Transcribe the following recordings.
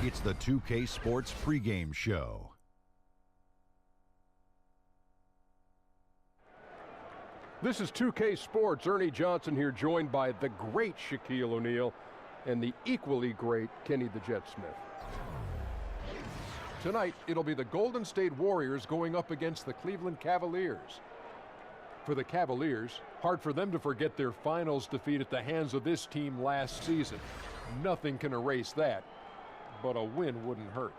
It's the 2K Sports pregame show. This is 2K Sports. Ernie Johnson here, joined by the great Shaquille O'Neal and the equally great Kenny the Jet Smith. Tonight, it'll be the Golden State Warriors going up against the Cleveland Cavaliers. For the Cavaliers, hard for them to forget their finals defeat at the hands of this team last season. Nothing can erase that, but a win wouldn't hurt.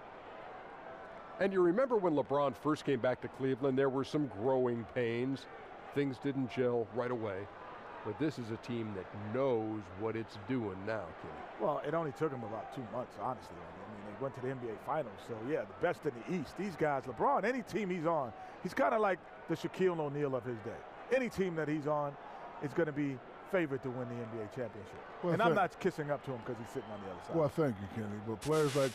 And you remember when LeBron first came back to Cleveland, there were some growing pains. Things didn't gel right away. But this is a team that knows what it's doing now, Kenny. Well, it only took them about 2 months, honestly. I mean, they went to the NBA Finals. So, yeah, the best in the East. These guys, LeBron, any team he's on, he's kind of like the Shaquille O'Neal of his day. Any team that he's on is going to be favored to win the NBA championship. Well, and I'm not kissing up to him because he's sitting on the other side. Well, thank you, Kenny. But players like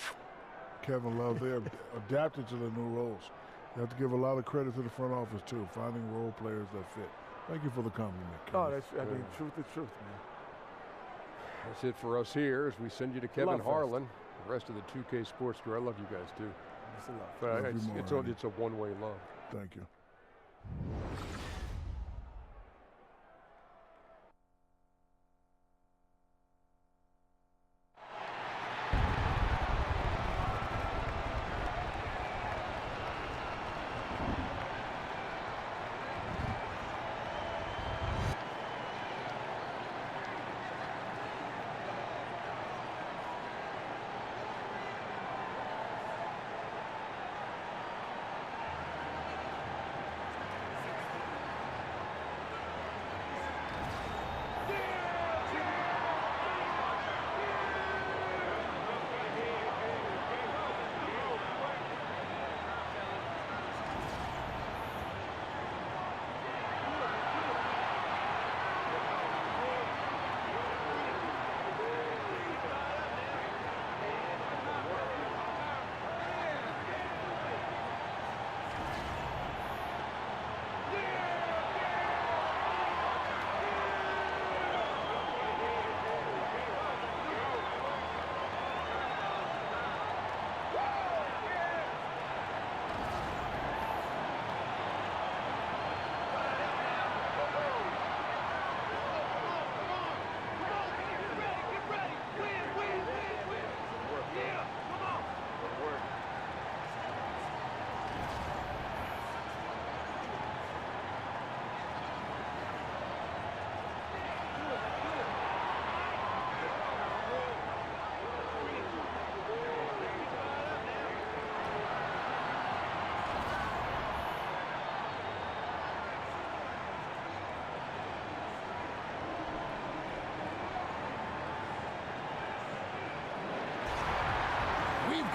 Kevin Love, they're adapted to their new roles. You have to give a lot of credit to the front office, too, finding role players that fit. Thank you for the compliment, Kenny. Oh, I mean, truth is truth, man. That's it for us here as we send you to Kevin Harlan, the rest of the 2K Sports crew. I love you guys, too. It's a love. But it's a one-way love. Thank you.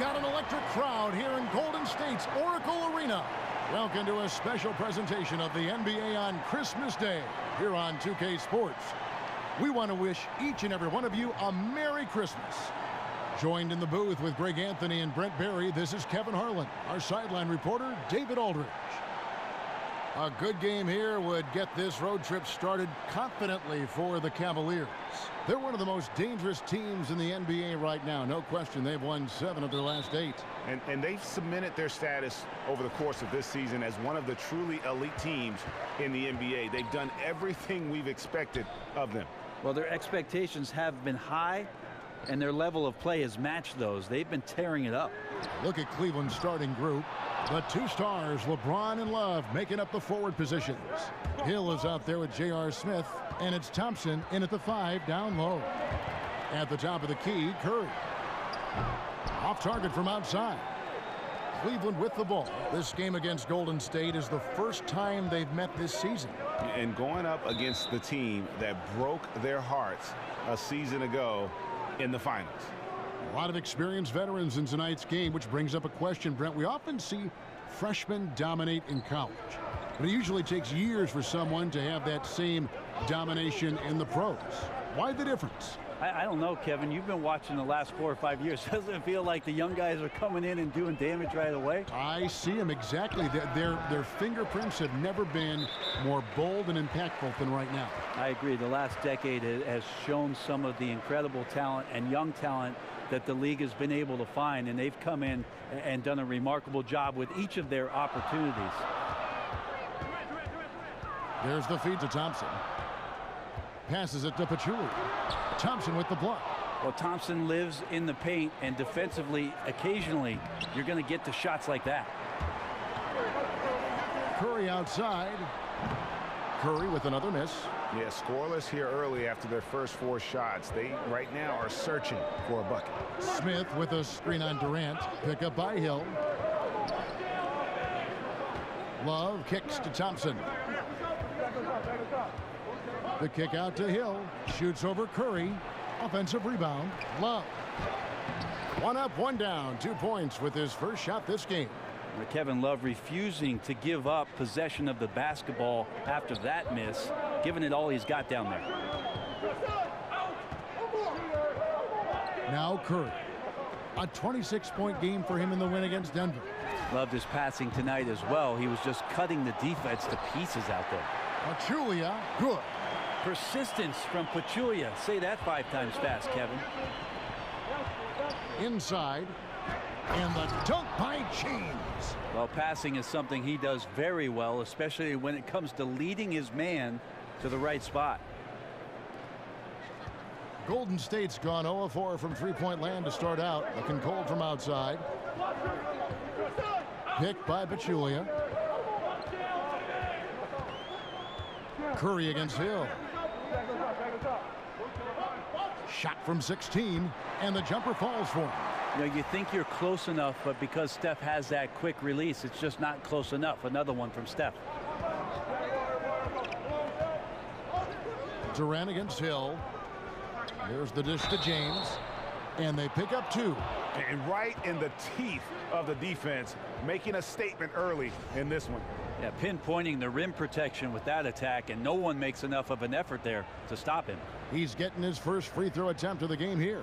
Got an electric crowd here in Golden State's Oracle Arena. Welcome to a special presentation of the NBA on Christmas Day here on 2K Sports. We want to wish each and every one of you a Merry Christmas. Joined in the booth with Greg Anthony and Brent Barry, this is Kevin Harlan. Our sideline reporter, David Aldridge. A good game here would get this road trip started confidently for the Cavaliers. They're one of the most dangerous teams in the NBA right now. No question, they've won 7 of their last 8. And they've cemented their status over the course of this season as one of the truly elite teams in the NBA. They've done everything we've expected of them. Well, their expectations have been high, and their level of play has matched those. They've been tearing it up. Look at Cleveland's starting group. The 2 stars, LeBron and Love, making up the forward positions. Hill is out there with J.R. Smith, and it's Thompson in at the 5 down low. At the top of the key, Curry. Off target from outside. Cleveland with the ball. This game against Golden State is the first time they've met this season. And going up against the team that broke their hearts a season ago in the finals. A lot of experienced veterans in tonight's game, which brings up a question, Brent. We often see freshmen dominate in college, but it usually takes years for someone to have that same domination in the pros. Why the difference? I don't know, Kevin. You've been watching the last 4 or 5 years. Doesn't it feel like the young guys are coming in and doing damage right away? I see them exactly. Their fingerprints have never been more bold and impactful than right now. I agree. The last decade has shown some of the incredible talent and young talent that the league has been able to find, and they've come in and done a remarkable job with each of their opportunities. There's the feed to Thompson. Passes it to Pachulia. Thompson with the block. Well, Thompson lives in the paint, and defensively, occasionally, you're going to get to shots like that. Curry outside. Curry with another miss. Yeah, scoreless here early after their first 4 shots. They right now are searching for a bucket. Smith with a screen on Durant. Pick up by Hill. Love kicks to Thompson. The kick out to Hill. Shoots over Curry. Offensive rebound. Love. 1 up, 1 down. 2 points with his first shot this game. Kevin Love refusing to give up possession of the basketball after that miss, giving it all he's got down there. Now Curry. A 26-point game for him in the win against Denver. Loved his passing tonight as well. He was just cutting the defense to pieces out there. Pachulia, good. Persistence from Pachulia. Say that 5 times fast, Kevin. Inside. And the dunk by James. Well, passing is something he does very well, especially when it comes to leading his man to the right spot. Golden State's gone 0-4 from three-point land to start out. Looking cold from outside. Picked by Pachulia. Curry against Hill. Shot from 16, and the jumper falls for him. You know, you think you're close enough, but because Steph has that quick release, it's just not close enough. Another one from Steph. Durant against Hill. Here's the dish to James. And they pick up 2. And right in the teeth of the defense, making a statement early in this one. Yeah, pinpointing the rim protection with that attack, and no one makes enough of an effort there to stop him. He's getting his first free throw attempt of the game here.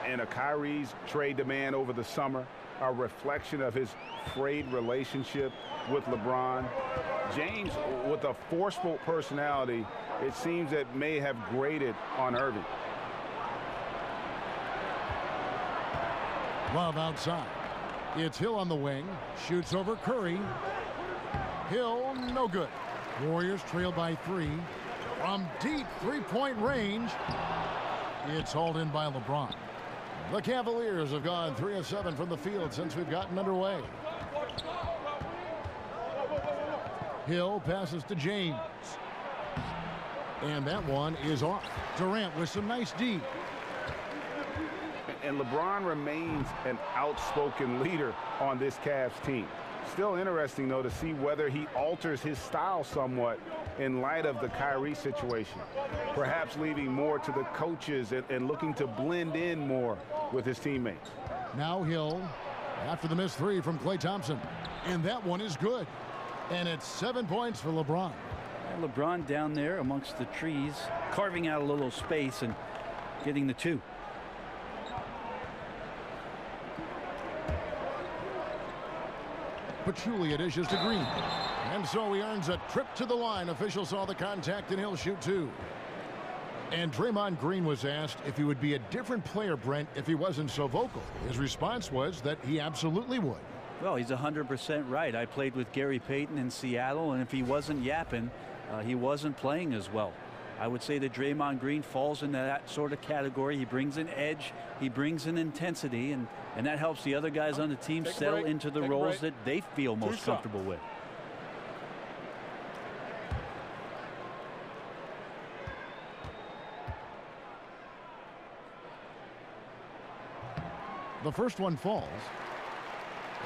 And a Kyrie's trade demand over the summer, a reflection of his frayed relationship with LeBron. James, with a forceful personality, it seems that may have grated on Irving. Love outside. It's Hill on the wing. Shoots over Curry. Hill, no good. Warriors trail by 3. From deep three-point range, it's hauled in by LeBron. The Cavaliers have gone 3 of 7 from the field since we've gotten underway. Hill passes to James. And that one is off. Durant with some nice D. And LeBron remains an outspoken leader on this Cavs team. Still interesting, though, to see whether he alters his style somewhat in light of the Kyrie situation. Perhaps leaving more to the coaches and looking to blend in more with his teammates. Now Hill after the missed 3 from Klay Thompson. And that one is good. And it's 7 points for LeBron. And LeBron down there amongst the trees, carving out a little space and getting the 2. Pachulia dishes to Green. And so he earns a trip to the line. Official saw the contact and he'll shoot 2. And Draymond Green was asked if he would be a different player, Brent, if he wasn't so vocal. His response was that he absolutely would. Well, he's 100% right. I played with Gary Payton in Seattle, and if he wasn't yapping, he wasn't playing as well. I would say that Draymond Green falls into that sort of category. He brings an edge, he brings an intensity, and that helps the other guys on the team settle into the roles that they feel most comfortable with. The first one falls.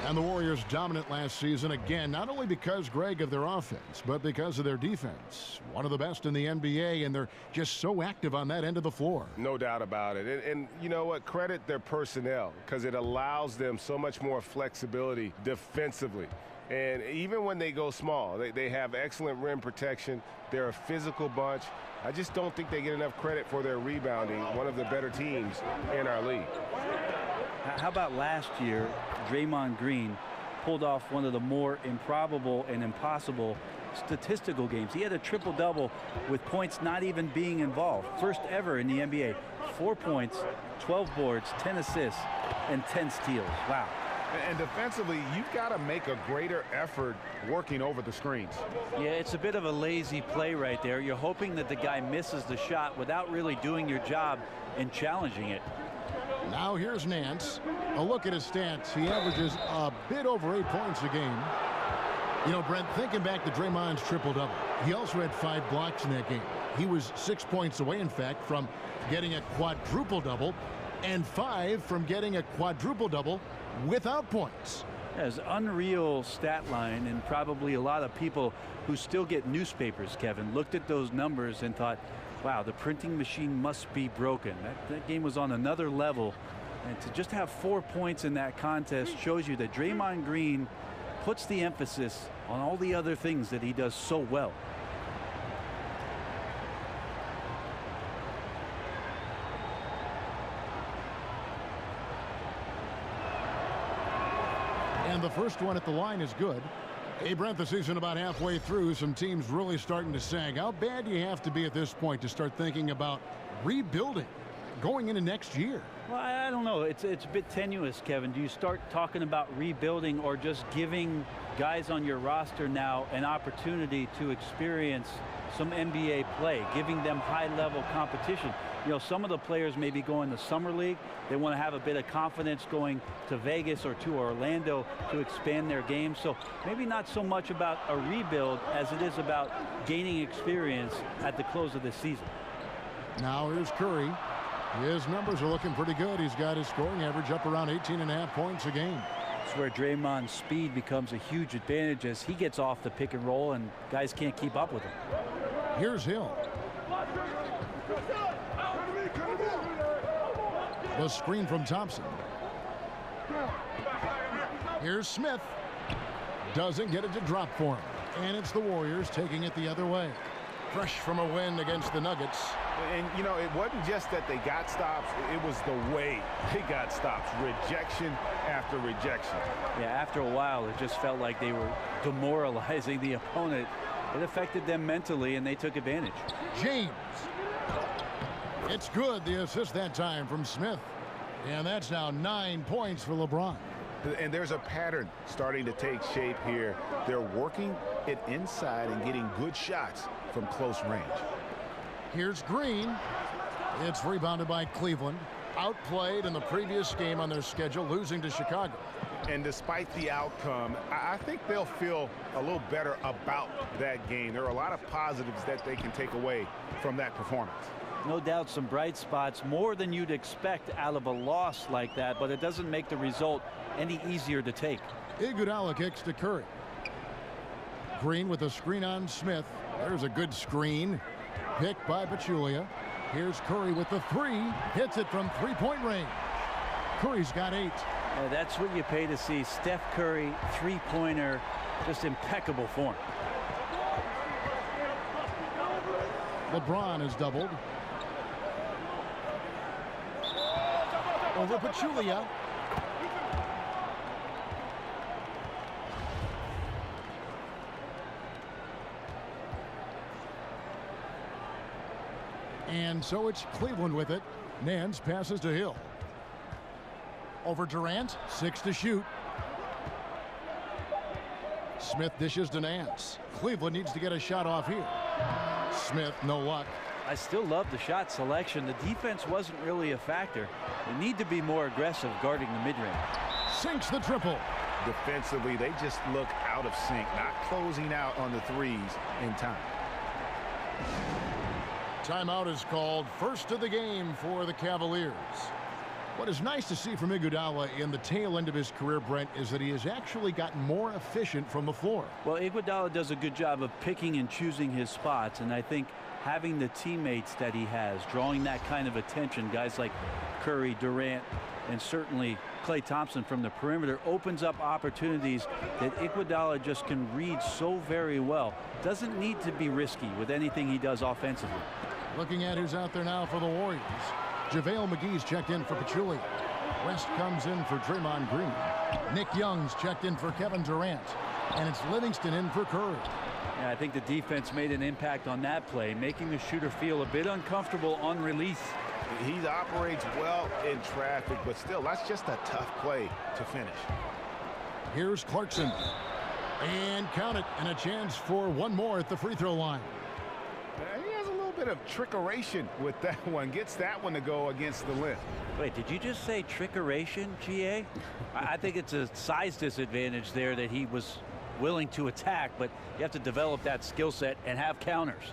And the Warriors dominant last season again, not only because, Greg, of their offense, but because of their defense. One of the best in the NBA, and they're just so active on that end of the floor. No doubt about it. And you know what? Credit their personnel, because it allows them so much more flexibility defensively. And even when they go small, they have excellent rim protection. They're a physical bunch. I just don't think they get enough credit for their rebounding, one of the better teams in our league. How about last year, Draymond Green pulled off one of the more improbable and impossible statistical games. He had a triple-double with points not even being involved. First ever in the NBA. 4 points, 12 boards, 10 assists, and 10 steals. Wow. And defensively, you've got to make a greater effort working over the screens. Yeah, it's a bit of a lazy play right there. You're hoping that the guy misses the shot without really doing your job and challenging it. Now here's Nance. A look at his stats. He averages a bit over 8 points a game. You know, Brent, thinking back to Draymond's triple-double, he also had 5 blocks in that game. He was 6 points away, in fact, from getting a quadruple-double, and 5 from getting a quadruple-double without points. That's unreal stat line, and probably a lot of people who still get newspapers, Kevin, looked at those numbers and thought, wow, the printing machine must be broken. That game was on another level. And to just have 4 points in that contest shows you that Draymond Green puts the emphasis on all the other things that he does so well. And the first one at the line is good. Hey, Brent, the season about halfway through. Some teams really starting to sag. How bad do you have to be at this point to start thinking about rebuilding going into next year? Well, I don't know. It's a bit tenuous, Kevin. Do you start talking about rebuilding or just giving guys on your roster now an opportunity to experience some NBA play, giving them high-level competition? You know, some of the players may be going to Summer League. They want to have a bit of confidence going to Vegas or to Orlando to expand their game. So maybe not so much about a rebuild as it is about gaining experience at the close of the season. Now here's Curry. His numbers are looking pretty good. He's got his scoring average up around 18.5 points a game. It's where Draymond's speed becomes a huge advantage as he gets off the pick and roll and guys can't keep up with him. Here's Hill. The screen from Thompson. Here's Smith. Doesn't get it to drop for him. And it's the Warriors taking it the other way. Fresh from a win against the Nuggets. And, you know, it wasn't just that they got stops. It was the way they got stops. Rejection after rejection. Yeah, after a while, it just felt like they were demoralizing the opponent. It affected them mentally, and they took advantage. James. It's good, the assist that time from Smith. And that's now 9 points for LeBron. And there's a pattern starting to take shape here. They're working it inside and getting good shots from close range. Here's Green. It's rebounded by Cleveland. Outplayed in the previous game on their schedule, losing to Chicago. And despite the outcome, I think they'll feel a little better about that game. There are a lot of positives that they can take away from that performance. No doubt some bright spots, more than you'd expect out of a loss like that, but it doesn't make the result any easier to take. Iguodala kicks to Curry. Green with a screen on Smith. There's a good screen. Picked by Pachulia. Here's Curry with the 3. Hits it from three-point range. Curry's got 8. That's what you pay to see. Steph Curry, three-pointer, just impeccable form. LeBron is doubled. Over Pachulia. And so it's Cleveland with it. Nance passes to Hill. Over Durant, 6 to shoot. Smith dishes to Nance. Cleveland needs to get a shot off here. Smith, no luck. I still love the shot selection. The defense wasn't really a factor. They need to be more aggressive guarding the mid-range. Sinks the triple. Defensively, they just look out of sync, not closing out on the threes in time. Timeout is called. First of the game for the Cavaliers. What is nice to see from Iguodala in the tail end of his career, Brent, is that he has actually gotten more efficient from the floor. Well, Iguodala does a good job of picking and choosing his spots, and I think having the teammates that he has, drawing that kind of attention, guys like Curry, Durant, and certainly Klay Thompson from the perimeter, opens up opportunities that Iguodala just can read so very well. Doesn't need to be risky with anything he does offensively. Looking at who's out there now for the Warriors. JaVale McGee's checked in for Pachulia. West comes in for Draymond Green. Nick Young's checked in for Kevin Durant. And it's Livingston in for Curry. Yeah, I think the defense made an impact on that play, making the shooter feel a bit uncomfortable on release. He operates well in traffic, but still, that's just a tough play to finish. Here's Clarkson. And count it, and a chance for one more at the free throw line. He has a little bit of trickeration with that one. Gets that one to go against the limb. Wait, did you just say trickeration, GA? I think it's a size disadvantage there that he was willing to attack, but you have to develop that skill set and have counters.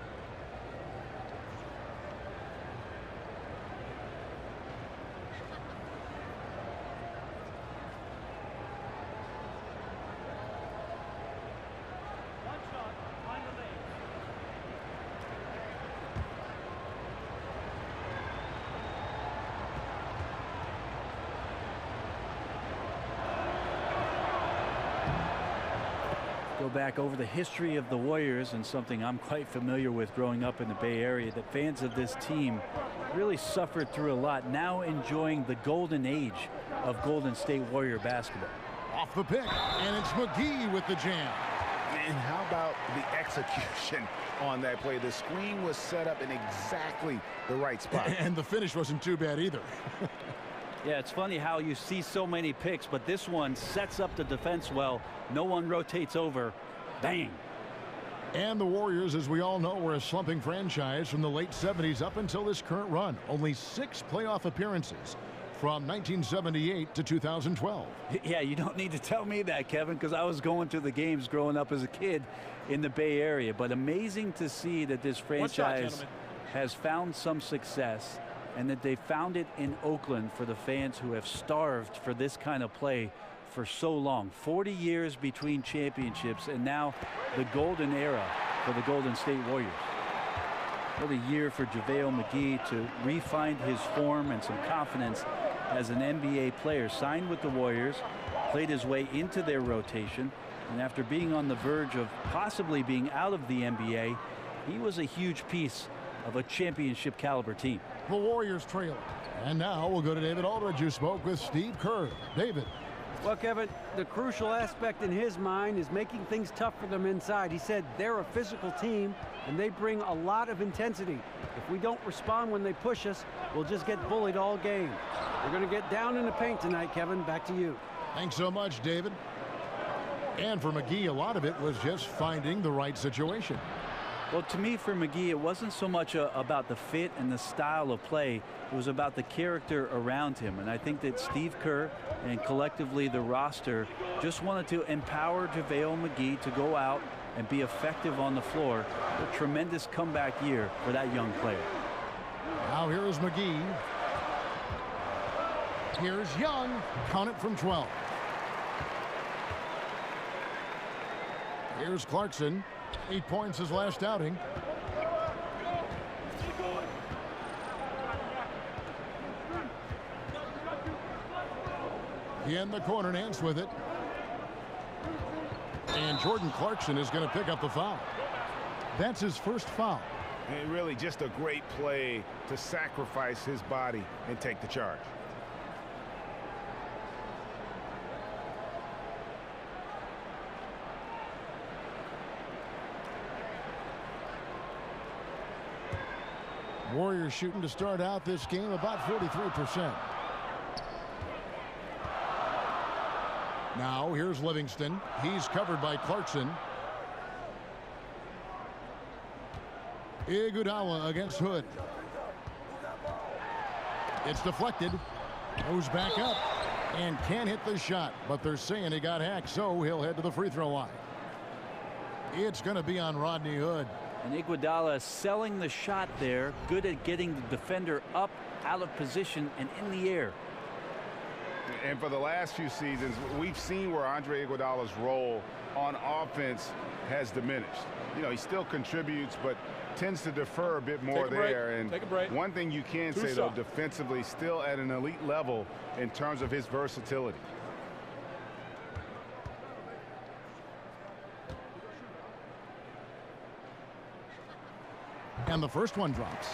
Go back over the history of the Warriors, and something I'm quite familiar with growing up in the Bay Area, that fans of this team really suffered through a lot, now enjoying the golden age of Golden State Warrior basketball. Off the pick, and it's McGee with the jam. And how about the execution on that play? The screen was set up in exactly the right spot. And the finish wasn't too bad either. Yeah, it's funny how you see so many picks, but this one sets up the defense well. No one rotates over. Bang. And the Warriors, as we all know, were a slumping franchise from the late 70s up until this current run. Only 6 playoff appearances from 1978 to 2012. Yeah, you don't need to tell me that, Kevin, because I was going to the games growing up as a kid in the Bay Area. But amazing to see that this franchise has found some success, and that they found it in Oakland for the fans who have starved for this kind of play for so long. 40 years between championships, and now the golden era for the Golden State Warriors. What a year for JaVale McGee to re-find his form and some confidence as an NBA player. Signed with the Warriors, played his way into their rotation, and after being on the verge of possibly being out of the NBA, he was a huge piece of a championship caliber team. The Warriors trail. And now we'll go to David Aldridge, who spoke with Steve Kerr. David. Well, Kevin, the crucial aspect in his mind is making things tough for them inside. He said they're a physical team, and they bring a lot of intensity. If we don't respond when they push us, we'll just get bullied all game. We're going to get down in the paint tonight, Kevin. Back to you. Thanks so much, David. And for McGee, a lot of it was just finding the right situation. Well, to me, for McGee, it wasn't so much about the fit and the style of play. It was about the character around him. And I think that Steve Kerr and collectively the roster just wanted to empower JaVale McGee to go out and be effective on the floor. A tremendous comeback year for that young player. Now here is McGee. Here's Young. Count it from 12. Here's Clarkson. 8 points his last outing. In the corner, Nance with it. And Jordan Clarkson is going to pick up the foul. That's his first foul. And really just a great play to sacrifice his body and take the charge. Warriors shooting to start out this game about 43%. Now here's Livingston. He's covered by Clarkson. Iguodala against Hood. It's deflected. Goes back up and can't hit the shot, but they're saying he got hacked, so he'll head to the free throw line. It's going to be on Rodney Hood. And Iguodala selling the shot there, good at getting the defender up, out of position, and in the air. And for the last few seasons, we've seen where Andre Iguodala's role on offense has diminished. You know, he still contributes, but tends to defer a bit more there. And one thing you can say, though, defensively, still at an elite level in terms of his versatility. And the first one drops.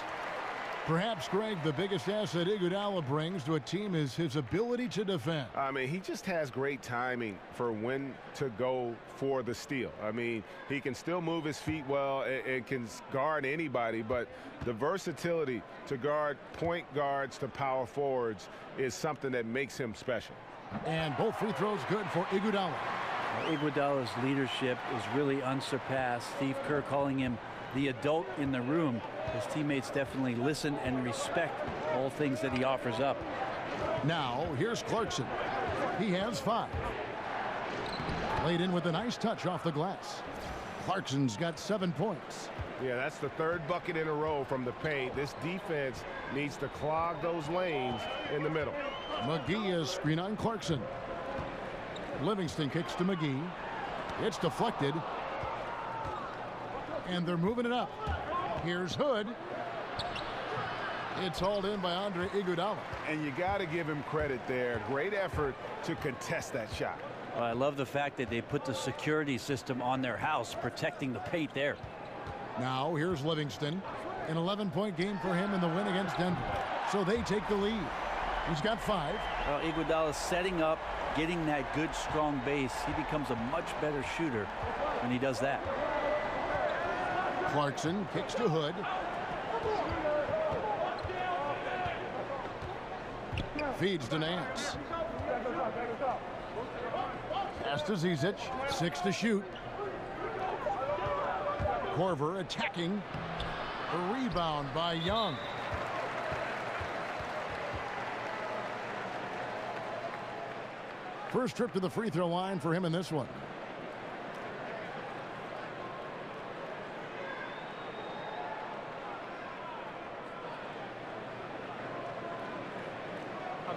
Perhaps, Greg, the biggest asset Iguodala brings to a team is his ability to defend. I mean, he just has great timing for when to go for the steal. I mean, he can still move his feet well and can guard anybody, but the versatility to guard point guards to power forwards is something that makes him special. And both free throws good for Iguodala. Iguodala's leadership is really unsurpassed. Steve Kerr calling him the adult in the room. His teammates definitely listen and respect all things that he offers up. Now, here's Clarkson. He has 5. Laid in with a nice touch off the glass. Clarkson's got 7 points. Yeah, that's the 3rd bucket in a row from the paint. This defense needs to clog those lanes in the middle. McGee is screen on Clarkson. Livingston kicks to McGee. It's deflected. And they're moving it up. Here's Hood. It's hauled in by Andre Iguodala. And you got to give him credit there. Great effort to contest that shot. Well, I love the fact that they put the security system on their house, protecting the paint there. Now here's Livingston. An 11-point game for him in the win against Denver. So they take the lead. He's got 5. Well, Iguodala setting up, getting that good, strong base. He becomes a much better shooter when he does that. Clarkson kicks to Hood. Feeds to Nance. Pass to Zizic. 6 to shoot. Korver attacking. A rebound by Young. First trip to the free throw line for him in this one.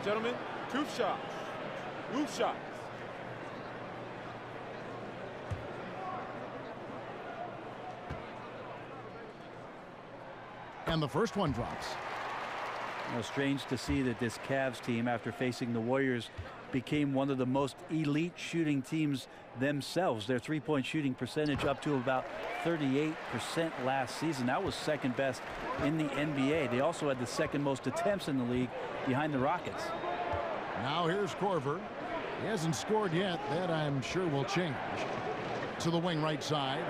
Gentlemen, 2 shots. Loose shots. And the first one drops. You know, strange to see that this Cavs team, after facing the Warriors, became one of the most elite shooting teams themselves. Their three-point shooting percentage up to about 38% last season. That was second best in the NBA. They also had the second most attempts in the league behind the Rockets. Now here's Korver. He hasn't scored yet. That, I'm sure, will change. To the wing right side.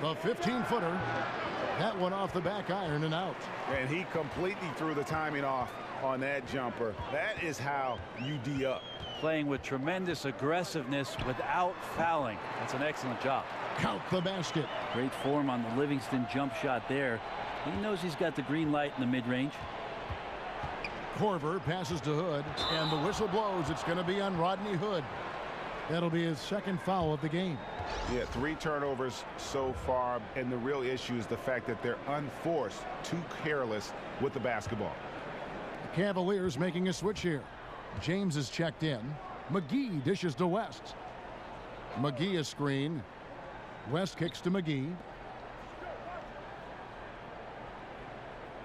The 15-footer. That one off the back iron and out. And he completely threw the timing off on that jumper. That is how you D up. Playing with tremendous aggressiveness without fouling. That's an excellent job. Count the basket. Great form on the Livingston jump shot there. He knows he's got the green light in the mid-range. Korver passes to Hood, and the whistle blows. It's going to be on Rodney Hood. That'll be his second foul of the game. Yeah, 3 turnovers so far, and the real issue is the fact that they're unforced, too careless with the basketball. The Cavaliers making a switch here. James is checked in. McGee dishes to West. McGee is screen. West kicks to McGee.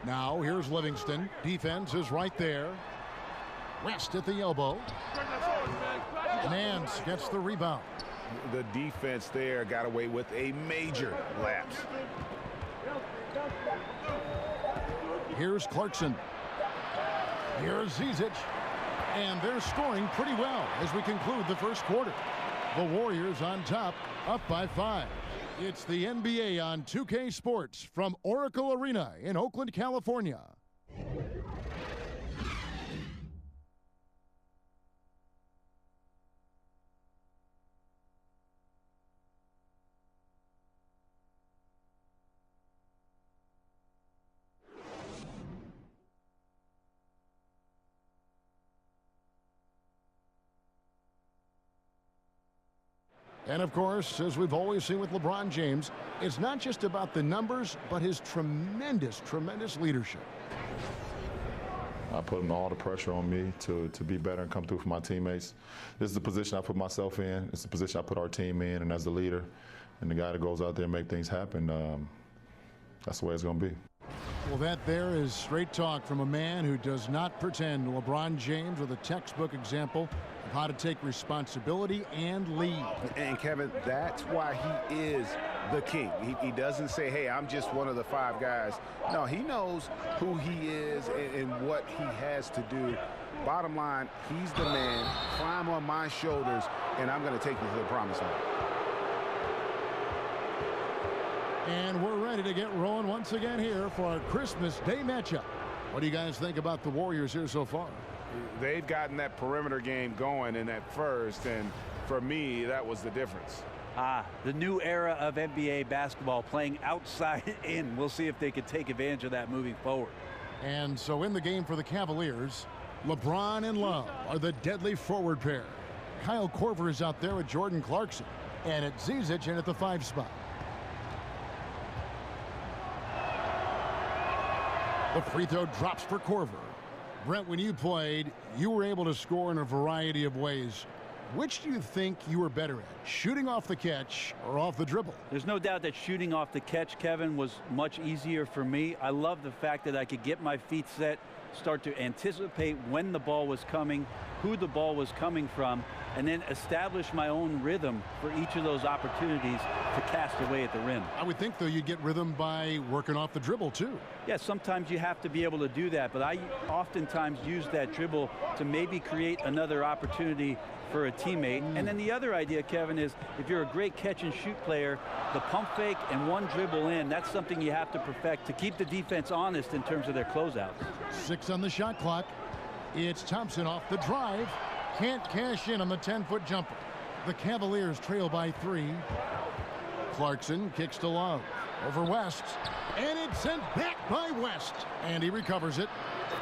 Now here's Livingston. Defense is right there. West at the elbow. Nance gets the rebound. The defense there got away with a major lapse. Here's Clarkson. Here's Zizic. And they're scoring pretty well as we conclude the first quarter. The Warriors on top, up by 5. It's the NBA on 2K Sports from Oracle Arena in Oakland, California. And of course, as we've always seen with LeBron James, it's not just about the numbers, but his tremendous, tremendous leadership. I put all the pressure on me to be better and come through for my teammates. This is the position I put myself in. It's the position I put our team in, and as the leader and the guy that goes out there and make things happen, that's the way it's going to be. Well, that there is straight talk from a man who does not pretend. LeBron James with a textbook example of how to take responsibility and lead. And Kevin, that's why he is the king. He doesn't say, hey, I'm just one of the 5 guys. No, he knows who he is and what he has to do. Bottom line, he's the man. Climb on my shoulders, and I'm going to take you to the promised land. And we're ready to get rolling once again here for our Christmas Day matchup. What do you guys think about the Warriors here so far? They've gotten that perimeter game going in that first, and for me, that was the difference. The new era of NBA basketball, playing outside in. We'll see if they can take advantage of that moving forward. And so in the game for the Cavaliers, LeBron and Love are the deadly forward pair. Kyle Korver is out there with Jordan Clarkson, and it's Zizic in at the 5 spot. The free throw drops for Korver. Brent, when you played, you were able to score in a variety of ways. Which do you think you were better at, shooting off the catch or off the dribble? There's no doubt that shooting off the catch, Kevin, was much easier for me. I love the fact that I could get my feet set, start to anticipate when the ball was coming, who the ball was coming from, and then establish my own rhythm for each of those opportunities to cast away at the rim. I would think, though, you'd get rhythm by working off the dribble, too. Yeah, sometimes you have to be able to do that, but I oftentimes use that dribble to maybe create another opportunity for a teammate. And then the other idea, Kevin, is if you're a great catch and shoot player, the pump fake and one dribble in, that's something you have to perfect to keep the defense honest in terms of their closeouts. 6 on the shot clock. It's Thompson off the drive. Can't cash in on the 10-foot jumper. The Cavaliers trail by 3. Clarkson kicks to Love. Over West. And it's sent back by West. And he recovers it.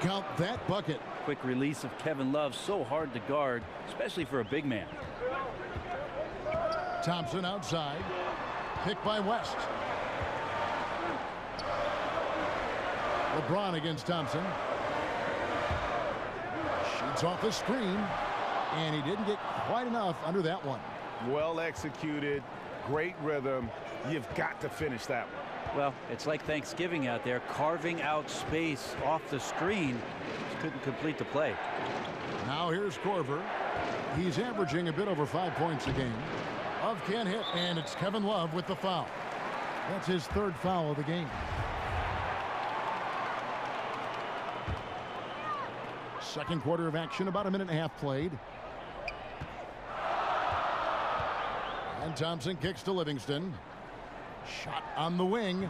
Count that bucket. Quick release of Kevin Love, so hard to guard, especially for a big man. Thompson outside. Picked by West. LeBron against Thompson. Shoots off the screen. And he didn't get quite enough under that one. Well executed, great rhythm. You've got to finish that one. Well, it's like Thanksgiving out there, carving out space off the screen. Just couldn't complete the play. Now here's Korver. He's averaging a bit over 5 points a game. Love can't hit, and it's Kevin Love with the foul. That's his 3rd foul of the game. Second quarter of action, about a minute and a half played. And Thompson kicks to Livingston. Shot on the wing.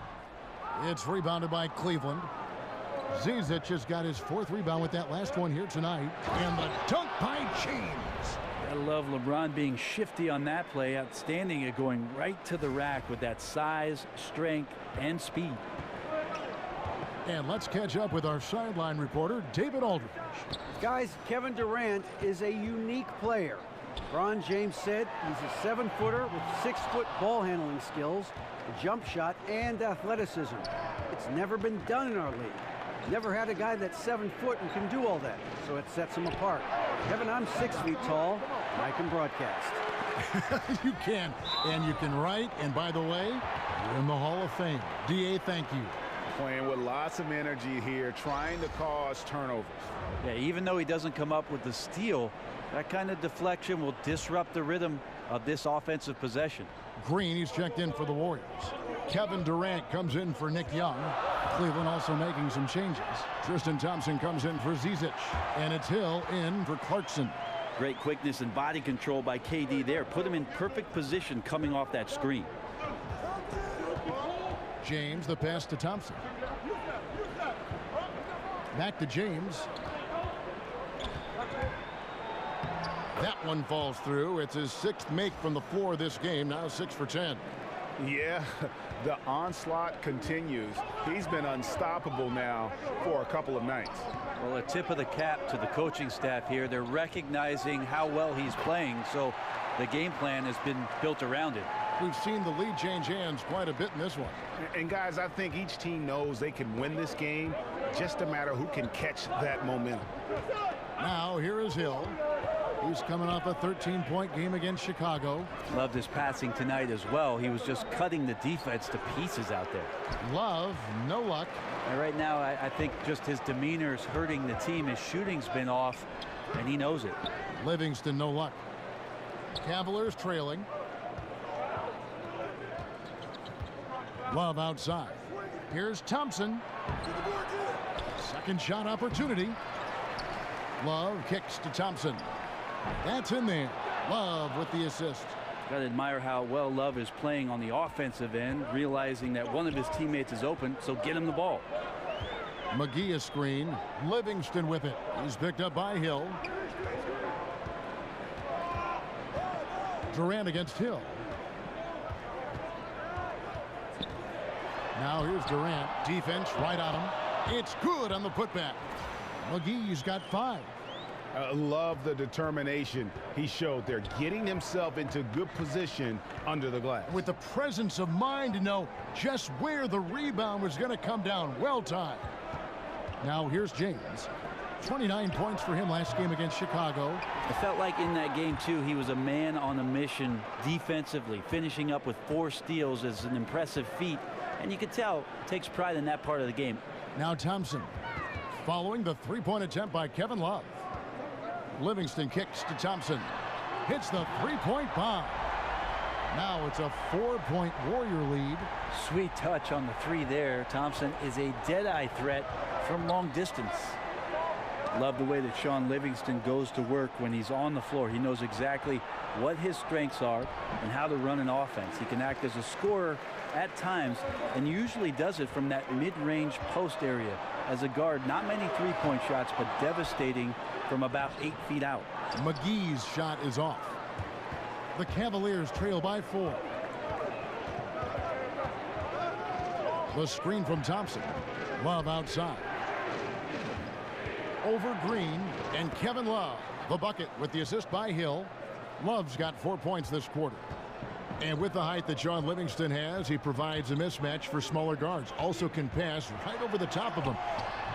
It's rebounded by Cleveland. Zizic has got his 4th rebound with that last one here tonight. And the dunk by James. I love LeBron being shifty on that play. Outstanding at going right to the rack with that size, strength, and speed. And let's catch up with our sideline reporter, David Aldridge. Guys, Kevin Durant is a unique player. LeBron James said he's a 7-footer with 6-foot ball handling skills, a jump shot, and athleticism. It's never been done in our league. Never had a guy that's 7 foot and can do all that, so it sets him apart. Kevin, I'm 6 feet tall, and I can broadcast. You can, and you can write, and by the way, you're in the Hall of Fame. DA, thank you. Playing with lots of energy here, trying to cause turnovers. Yeah, even though he doesn't come up with the steal, that kind of deflection will disrupt the rhythm of this offensive possession. Green, he's checked in for the Warriors. Kevin Durant comes in for Nick Young. Cleveland also making some changes. Tristan Thompson comes in for Zizic. And it's Hill in for Clarkson. Great quickness and body control by KD there. Put him in perfect position coming off that screen. James, the pass to Thompson. Back to James. That one falls through. It's his 6th make from the floor this game. Now 6 for 10. Yeah, the onslaught continues. He's been unstoppable now for a couple of nights. Well, a tip of the cap to the coaching staff here. They're recognizing how well he's playing, so the game plan has been built around it. We've seen the lead change hands quite a bit in this one. And guys, I think each team knows they can win this game just a matter who can catch that momentum. Now here is Hill. He's coming off a 13-point game against Chicago. Loved his passing tonight as well. He was just cutting the defense to pieces out there. Love, no luck. And right now, I think just his demeanor is hurting the team. His shooting's been off, and he knows it. Livingston, no luck. Cavaliers trailing. Love outside. Here's Thompson. Second shot opportunity. Love kicks to Thompson. That's in there. Love with the assist. Got to admire how well Love is playing on the offensive end, realizing that one of his teammates is open, so get him the ball. McGee a screen. Livingston with it. He's picked up by Hill. Durant against Hill. Now here's Durant. Defense right on him. It's good on the putback. McGee's got 5. I love the determination he showed there, getting himself into good position under the glass. With the presence of mind to know just where the rebound was going to come down. Well timed. Now here's James. 29 points for him last game against Chicago. I felt like in that game, too, he was a man on a mission defensively. Finishing up with 4 steals is an impressive feat. And you can tell, takes pride in that part of the game. Now Thompson. Following the 3-point attempt by Kevin Love. Livingston kicks to Thompson. Hits the 3-point bomb. Now it's a 4-point Warrior lead. Sweet touch on the 3 there. Thompson is a dead-eye threat from long distance. Love the way that Sean Livingston goes to work when he's on the floor. He knows exactly what his strengths are and how to run an offense. He can act as a scorer at times and usually does it from that mid-range post area. As a guard, not many 3-point shots, but devastating from about 8 feet out. McGee's shot is off. The Cavaliers trail by 4. The screen from Thompson. Love outside. Over Green and Kevin Love. The bucket with the assist by Hill. Love's got 4 points this quarter. And with the height that Sean Livingston has, he provides a mismatch for smaller guards. Also can pass right over the top of them.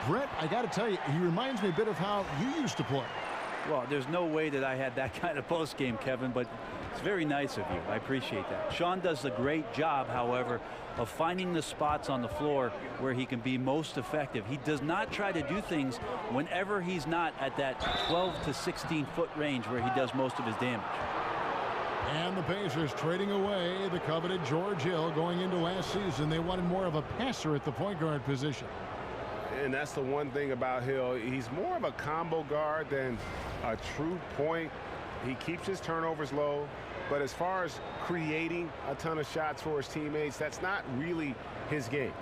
Brett, I got to tell you, he reminds me a bit of how you used to play. Well, there's no way that I had that kind of post game, Kevin, but it's very nice of you. I appreciate that. Sean does a great job, however, of finding the spots on the floor where he can be most effective. He does not try to do things whenever he's not at that 12 to 16 foot range where he does most of his damage. And the Pacers trading away the coveted George Hill. Going into last season, they wanted more of a passer at the point guard position. And that's the one thing about Hill. He's more of a combo guard than a true point. He keeps his turnovers low. But as far as creating a ton of shots for his teammates, that's not really his game.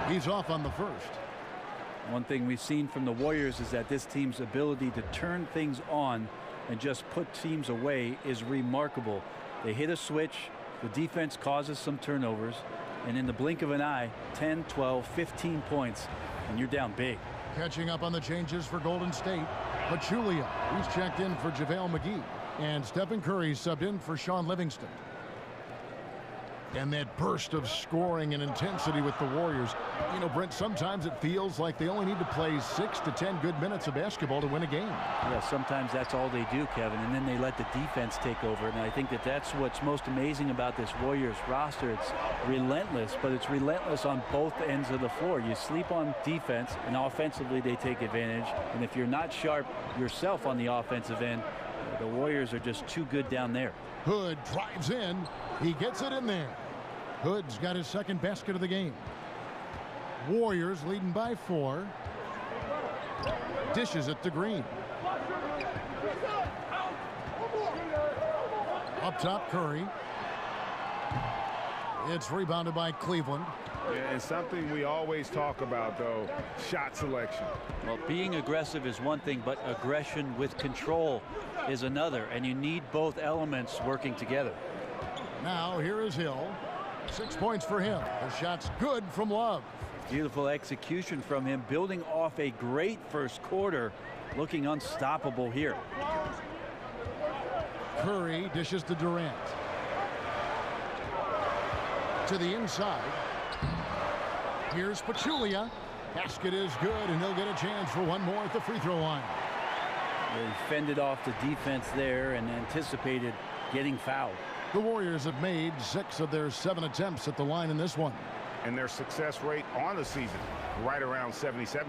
He's off on the first. One thing we've seen from the Warriors is that this team's ability to turn things on and just put teams away is remarkable. They hit a switch, the defense causes some turnovers, and in the blink of an eye, 10, 12, 15 points, and you're down big. Catching up on the changes for Golden State. Pachulia, he's checked in for JaVale McGee. And Stephen Curry subbed in for Sean Livingston. And that burst of scoring and intensity with the Warriors. You know, Brent, sometimes it feels like they only need to play 6 to 10 good minutes of basketball to win a game. Yeah, sometimes that's all they do, Kevin, and then they let the defense take over. And I think that that's what's most amazing about this Warriors roster. It's relentless, but it's relentless on both ends of the floor. You sleep on defense, and offensively they take advantage. And if you're not sharp yourself on the offensive end, the Warriors are just too good down there. Hood drives in. He gets it in there. Hood's got his second basket of the game. Warriors leading by 4. Dishes it to Green. Up top, Curry. It's rebounded by Cleveland. Yeah, and something we always talk about, though, shot selection. Well, being aggressive is one thing, but aggression with control is another, and you need both elements working together. Now here is Hill. 6 points for him. The shot's good from Love. Beautiful execution from him, building off a great first quarter, looking unstoppable here. Curry dishes to Durant. To the inside. Here's Pachulia. Basket is good, and he'll get a chance for one more at the free throw line. He fended off the defense there and anticipated getting fouled. The Warriors have made 6 of their 7 attempts at the line in this one. And their success rate on the season, right around 77%.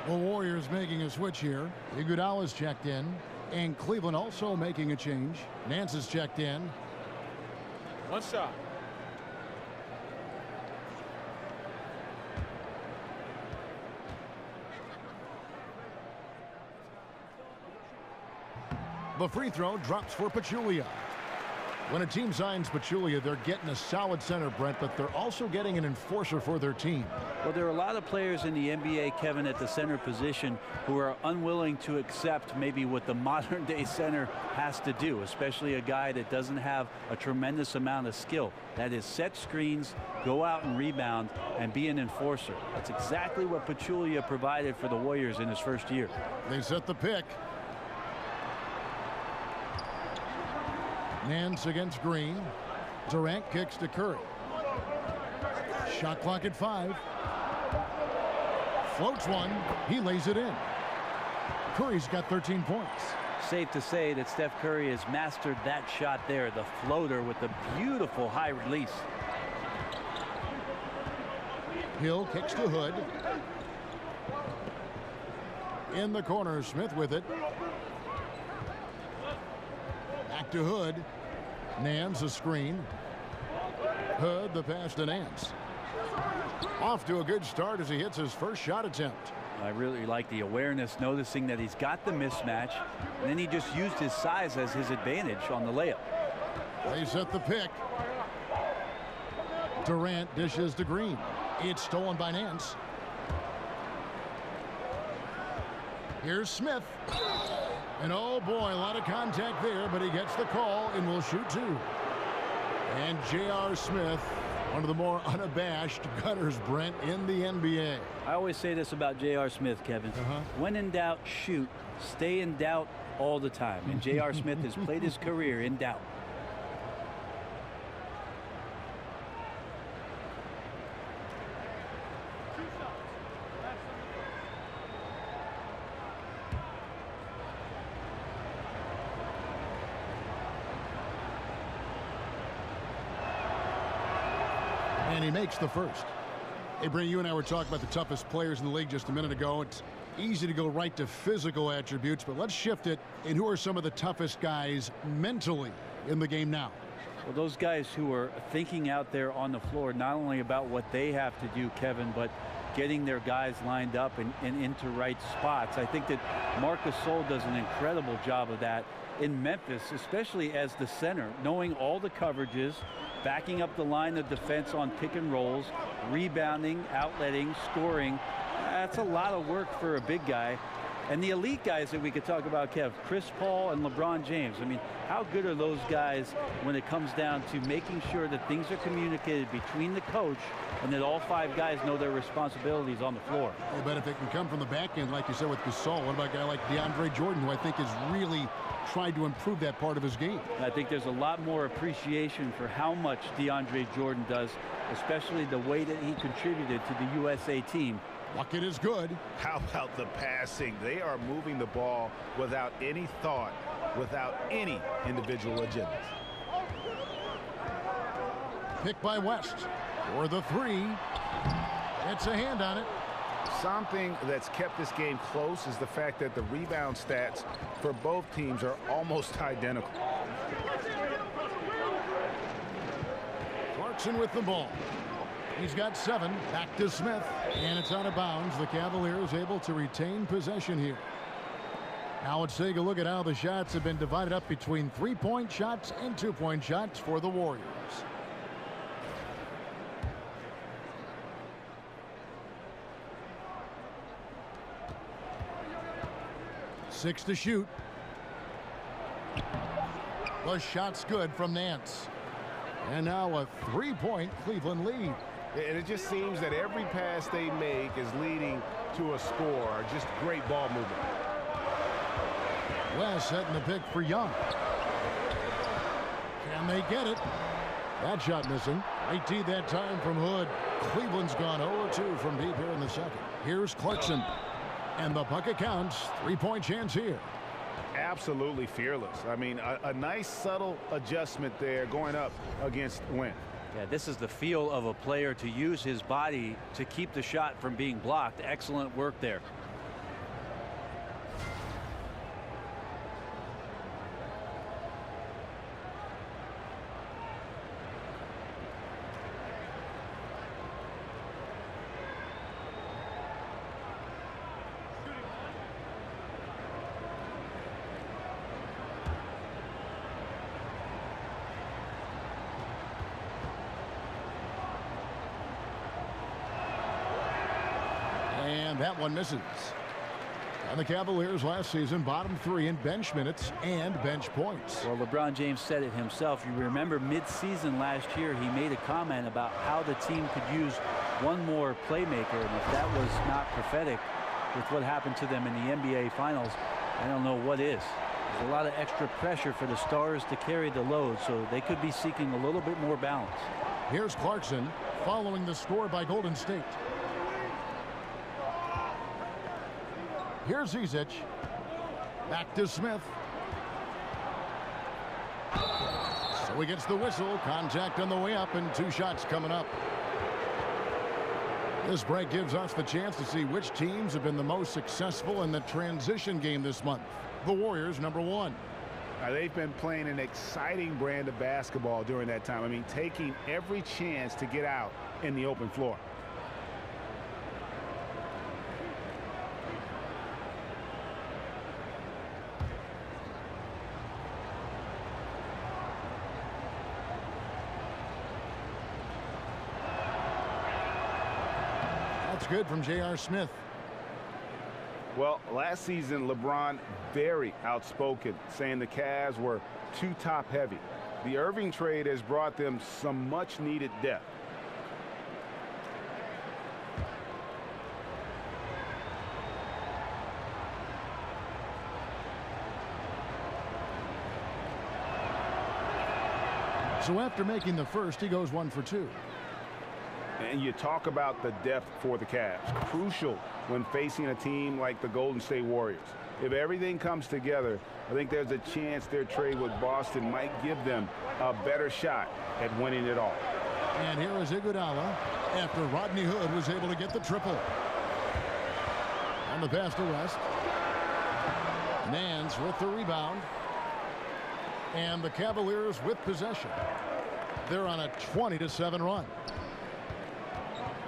The Warriors making a switch here. Iguodala's checked in. And Cleveland also making a change. Nance is checked in. One shot. The free throw drops for Pachulia. When a team signs Pachulia, they're getting a solid center, Brent, but they're also getting an enforcer for their team. Well, there are a lot of players in the NBA, Kevin, at the center position who are unwilling to accept maybe what the modern day center has to do, especially a guy that doesn't have a tremendous amount of skill. That is set screens, go out and rebound, and be an enforcer. That's exactly what Pachulia provided for the Warriors in his first year. They set the pick. Nance against Green. Durant kicks to Curry. Shot clock at 5. Floats one. He lays it in. Curry's got 13 points. Safe to say that Steph Curry has mastered that shot there, the floater with the beautiful high release. Hill kicks to Hood. In the corner, Smith with it. Back to Hood. Nance a screen. Hood the pass to Nance. Off to a good start as he hits his first shot attempt. I really like the awareness, noticing that he's got the mismatch, and then he just used his size as his advantage on the layup. They set the pick. Durant dishes to Green. It's stolen by Nance. Here's Smith. And oh boy, a lot of contact there, but he gets the call and will shoot 2. And J.R. Smith, one of the more unabashed gunners, Brent, in the NBA. I always say this about J.R. Smith, Kevin. When in doubt, shoot. Stay in doubt all the time. And J.R. Smith has played his career in doubt. And he makes the first. Hey, Brent, you and I were talking about the toughest players in the league just a minute ago. It's easy to go right to physical attributes, but let's shift it. And who are some of the toughest guys mentally in the game now? Well, those guys who are thinking out there on the floor, not only about what they have to do, Kevin, but getting their guys lined up and into right spots. I think that Marc Gasol does an incredible job of that in Memphis, especially as the center, knowing all the coverages, backing up the line of defense on pick and rolls, rebounding, outletting, scoring. That's a lot of work for a big guy. And the elite guys that we could talk about, Kev, Chris Paul and LeBron James. I mean, how good are those guys when it comes down to making sure that things are communicated between the coach and that all 5 guys know their responsibilities on the floor? I bet if it can come from the back end, like you said with Gasol, what about a guy like DeAndre Jordan, who I think has really tried to improve that part of his game? I think there's a lot more appreciation for how much DeAndre Jordan does, especially the way that he contributed to the USA team. Bucket is good. How about the passing? They are moving the ball without any thought, without any individual agendas. Pick by West for the 3. It's a hand on it. Something that's kept this game close is the fact that the rebound stats for both teams are almost identical. Clarkson with the ball. He's got 7. Back to Smith. And it's out of bounds. The Cavaliers able to retain possession here. Now let's take a look at how the shots have been divided up between 3-point shots and 2-point shots for the Warriors. Six to shoot. The shot's good from Nance. And now a 3-point Cleveland lead. And it just seems that every pass they make is leading to a score. Just great ball movement. West setting the pick for Young. Can they get it? That shot missing. 18 that time from Hood. Cleveland's gone 0-2 from deep here in the second. Here's Clarkson. And the bucket counts. 3-point chance here. Absolutely fearless. I mean, a nice subtle adjustment there going up against Wynn. Yeah, this is the feel of a player to use his body to keep the shot from being blocked. Excellent work there. And that one misses. And the Cavaliers last season bottom 3 in bench minutes and bench points. Well, LeBron James said it himself. You remember mid-season last year, he made a comment about how the team could use one more playmaker. And if that was not prophetic with what happened to them in the NBA Finals, I don't know what is. There's a lot of extra pressure for the Stars to carry the load, so they could be seeking a little bit more balance. Here's Clarkson following the score by Golden State. Here's Zizic. Back to Smith. So he gets the whistle. Contact on the way up and 2 shots coming up. This break gives us the chance to see which teams have been the most successful in the transition game this month. The Warriors, number 1. They've been playing an exciting brand of basketball during that time. I mean, taking every chance to get out in the open floor. Good from J.R. Smith. Well, last season, LeBron very outspoken, saying the Cavs were too top-heavy. The Irving trade has brought them some much-needed depth. So after making the first, he goes 1 for 2. And you talk about the depth for the Cavs. Crucial when facing a team like the Golden State Warriors. If everything comes together, I think there's a chance their trade with Boston might give them a better shot at winning it all. And here is Iguodala after Rodney Hood was able to get the triple. On the pass to West. Nance with the rebound. And the Cavaliers with possession. They're on a 20-7 run.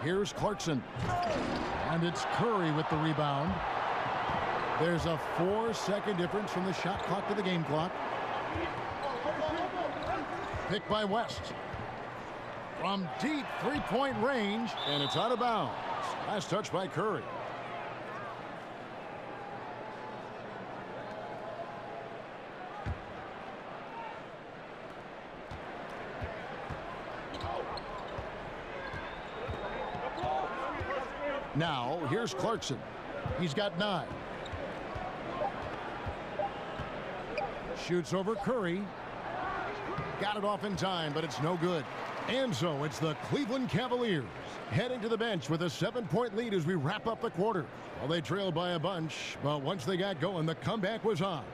Here's Clarkson. And it's Curry with the rebound. There's a 4-second difference from the shot clock to the game clock. Picked by West. From deep 3-point range, and it's out of bounds. Last touch by Curry. Now, here's Clarkson. He's got 9. Shoots over Curry. Got it off in time, but it's no good. And so it's the Cleveland Cavaliers heading to the bench with a 7-point lead as we wrap up the quarter. Well, they trailed by a bunch, but once they got going, the comeback was on.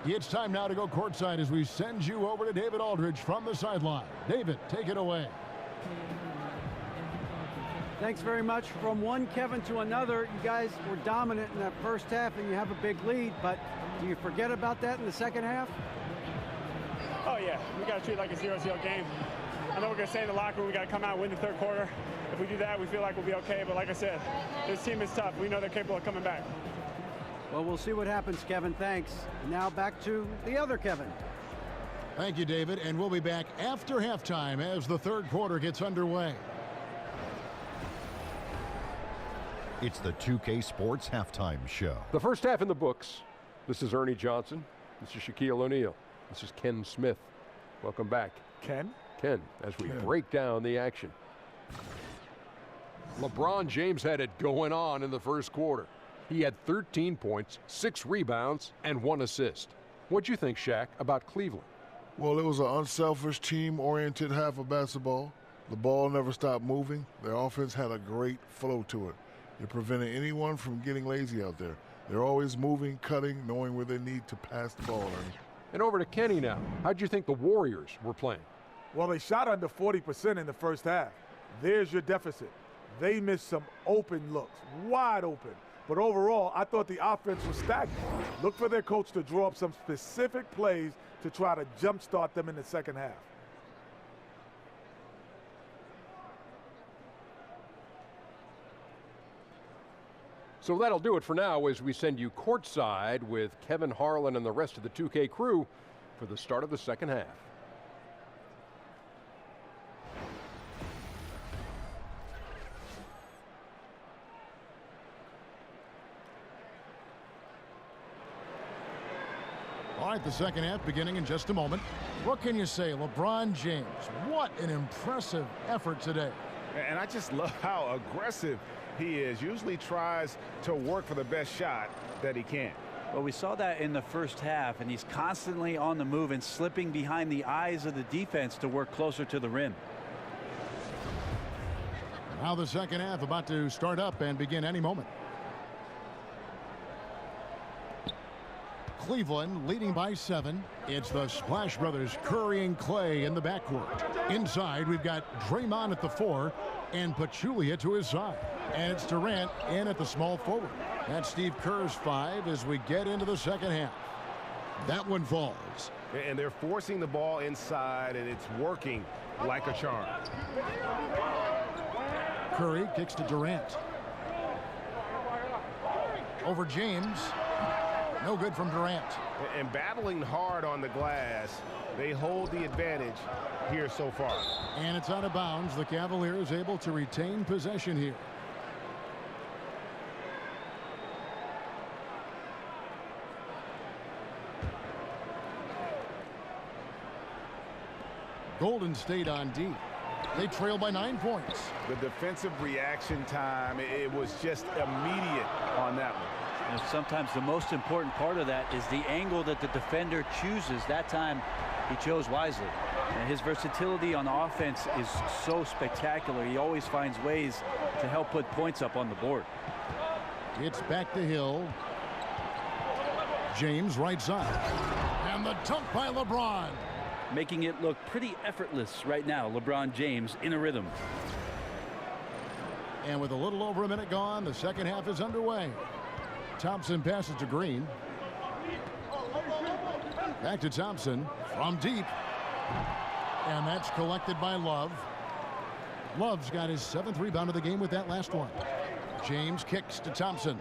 It's time now to go courtside as we send you over to David Aldridge from the sideline. David, take it away. Thanks very much. From one Kevin to another, you guys were dominant in that first half and you have a big lead, but do you forget about that in the second half? Oh yeah, we got to treat it like a 0-0 game. I know we're going to stay in the locker room, we got to come out and win the third quarter. If we do that, we feel like we'll be okay, but like I said, this team is tough. We know they're capable of coming back. Well, we'll see what happens, Kevin. Thanks. Now back to the other Kevin. Thank you, David, and we'll be back after halftime as the third quarter gets underway. It's the 2K Sports Halftime Show. The first half in the books. This is Ernie Johnson. This is Shaquille O'Neal. This is Ken Smith. Welcome back. Ken? 10 as we break down the action. LeBron James had it going on in the first quarter. He had 13 points, 6 rebounds, and 1 assist. What'd you think, Shaq, about Cleveland? Well, it was an unselfish, team-oriented half of basketball. The ball never stopped moving. Their offense had a great flow to it. It prevented anyone from getting lazy out there. They're always moving, cutting, knowing where they need to pass the ball. And over to Kenny now. How'd you think the Warriors were playing? Well, they shot under 40% in the first half. There's your deficit. They missed some open looks, wide open. But overall, I thought the offense was stagnant. Look for their coach to draw up some specific plays to try to jumpstart them in the second half. So that'll do it for now as we send you courtside with Kevin Harlan and the rest of the 2K crew for the start of the second half. All right, the second half beginning in just a moment. What can you say? LeBron James, what an impressive effort today. And I just love how aggressive he is. Usually tries to work for the best shot that he can. Well, we saw that in the first half, and he's constantly on the move and slipping behind the eyes of the defense to work closer to the rim. Now the second half about to start up and begin any moment. Cleveland leading by 7. It's the Splash Brothers, Curry and Clay in the backcourt. Inside, we've got Draymond at the 4 and Pachulia to his side. And it's Durant in at the small forward. That's Steve Kerr's 5 as we get into the second half. That one falls. And they're forcing the ball inside, and it's working like a charm. Curry kicks to Durant. Over James. No good from Durant. And battling hard on the glass, they hold the advantage here so far. And it's out of bounds. The Cavaliers able to retain possession here. Golden State on D. They trail by 9 points. The defensive reaction time, it was just immediate on that one. And sometimes the most important part of that is the angle that the defender chooses. That time he chose wisely. And his versatility on offense is so spectacular. He always finds ways to help put points up on the board. It's back to Hill. James right side. And the dunk by LeBron. Making it look pretty effortless right now. LeBron James in a rhythm. And with a little over a minute gone, the second half is underway. Thompson passes to Green. Back to Thompson from deep. And that's collected by Love. Love's got his 7th rebound of the game with that last one. James kicks to Thompson.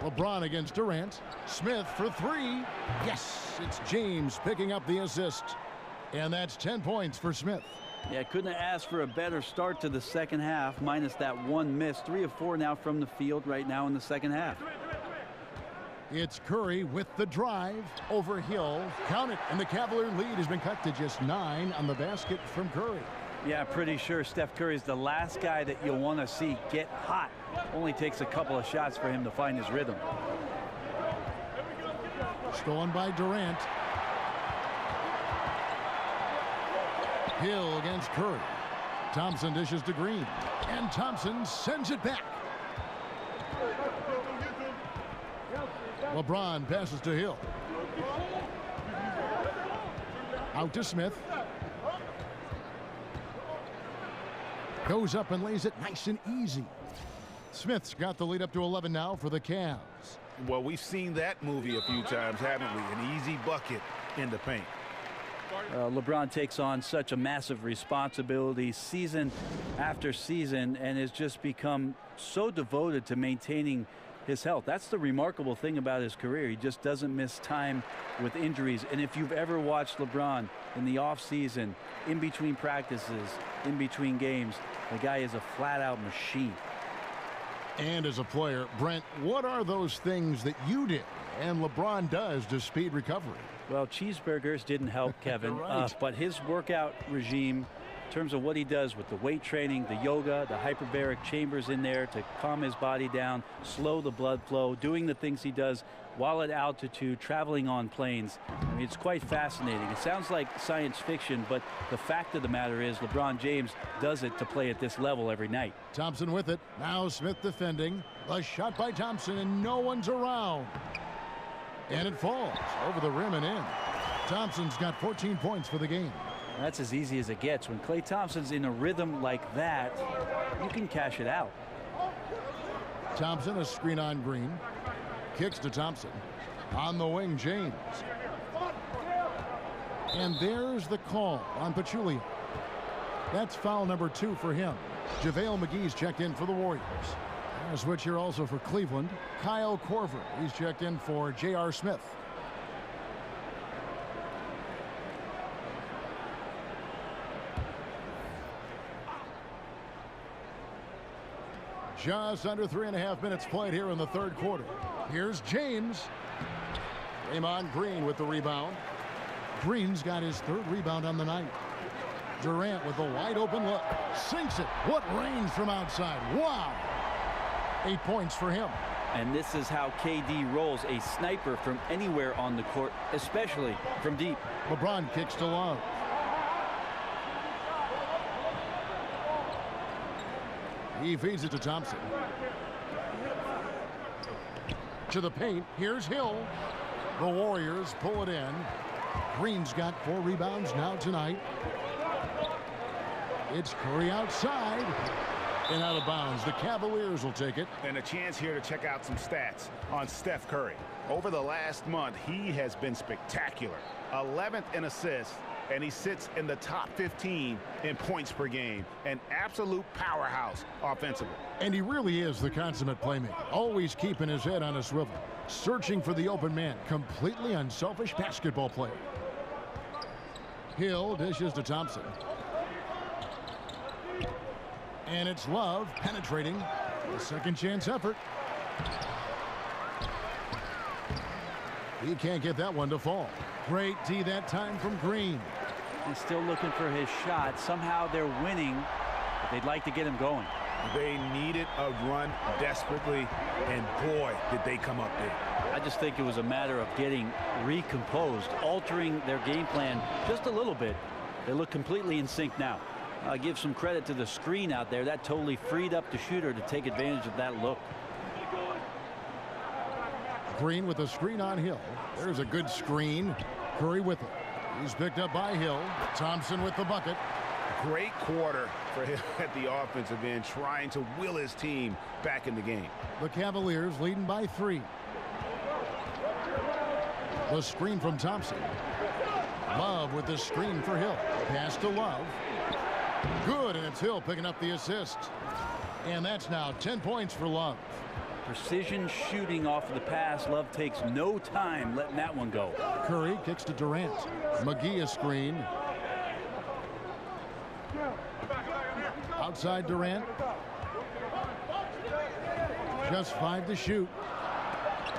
LeBron against Durant. Smith for 3. Yes, it's James picking up the assist. And that's 10 points for Smith. Yeah, couldn't have asked for a better start to the second half, minus that 1 miss. 3 of 4 now from the field right now in the second half. It's Curry with the drive over Hill. Count it, and the Cavalier lead has been cut to just 9 on the basket from Curry. Yeah, pretty sure Steph Curry is the last guy that you'll want to see get hot. Only takes a couple of shots for him to find his rhythm. Stolen by Durant. Hill against Curry. Thompson dishes to Green. And Thompson sends it back. LeBron passes to Hill. Out to Smith. Goes up and lays it nice and easy. Smith's got the lead up to 11 now for the Cavs. Well, we've seen that movie a few times, haven't we? An easy bucket in the paint. LeBron takes on such a massive responsibility season after season and has just become so devoted to maintaining his health. That's the remarkable thing about his career. He just doesn't miss time with injuries. And if you've ever watched LeBron in the offseason, in between practices, in between games, the guy is a flat-out machine. And as a player, Brent, what are those things that you did and LeBron does to speed recovery. Well, cheeseburgers didn't help Kevin, Right. but his workout regime, in terms of what he does with the weight training, the yoga, the hyperbaric chambers in there to calm his body down, slow the blood flow, doing the things he does while at altitude, traveling on planes. I mean, it's quite fascinating. It sounds like science fiction, but the fact of the matter is LeBron James does it to play at this level every night. Thompson with it. Now Smith defending. A shot by Thompson, and no one's around. And it falls over the rim and in. Thompson's got 14 points for the game. That's as easy as it gets. When Klay Thompson's in a rhythm like that, you can cash it out. Thompson, a screen on Green. Kicks to Thompson. On the wing, James. And there's the call on Pachulia. That's foul number 2 for him. JaVale McGee's checked in for the Warriors. A switch here also for Cleveland. Kyle Korver, he's checked in for J.R. Smith. Just under 3.5 minutes played here in the third quarter. Here's James. Draymond Green with the rebound. Green's got his 3rd rebound on the night. Durant with a wide open look. Sinks it. What range from outside. Wow. 8 points for him. And this is how KD rolls, a sniper from anywhere on the court, especially from deep. LeBron kicks to Love. He feeds it to Thompson. To the paint. Here's Hill. The Warriors pull it in. Green's got 4 rebounds now tonight. It's Curry outside. And out of bounds. The Cavaliers will take it. And a chance here to check out some stats on Steph Curry. Over the last month, he has been spectacular. 11th in assists, and he sits in the top 15 in points per game. An absolute powerhouse offensively. And he really is the consummate playmaker. Always keeping his head on a swivel. Searching for the open man. Completely unselfish basketball player. Hill dishes to Thompson. And it's Love penetrating. A second chance effort. He can't get that one to fall. Great D that time from Green. He's still looking for his shot. Somehow they're winning, but they'd like to get him going. They needed a run desperately, and boy, did they come up big. I just think it was a matter of getting recomposed, altering their game plan just a little bit. They look completely in sync now. I give some credit to the screen out there. That totally freed up the shooter to take advantage of that look. Green with a screen on Hill. There's a good screen. Curry with it. He's picked up by Hill. Thompson with the bucket. Great quarter for him at the offensive end, trying to will his team back in the game. The Cavaliers leading by 3. The screen from Thompson. Love with the screen for Hill. Pass to Love. Good, and it's Hill picking up the assist. And that's now 10 points for Love. Precision shooting off of the pass. Love takes no time letting that one go. Curry kicks to Durant. McGee a screen. Outside Durant. Just 5 to shoot.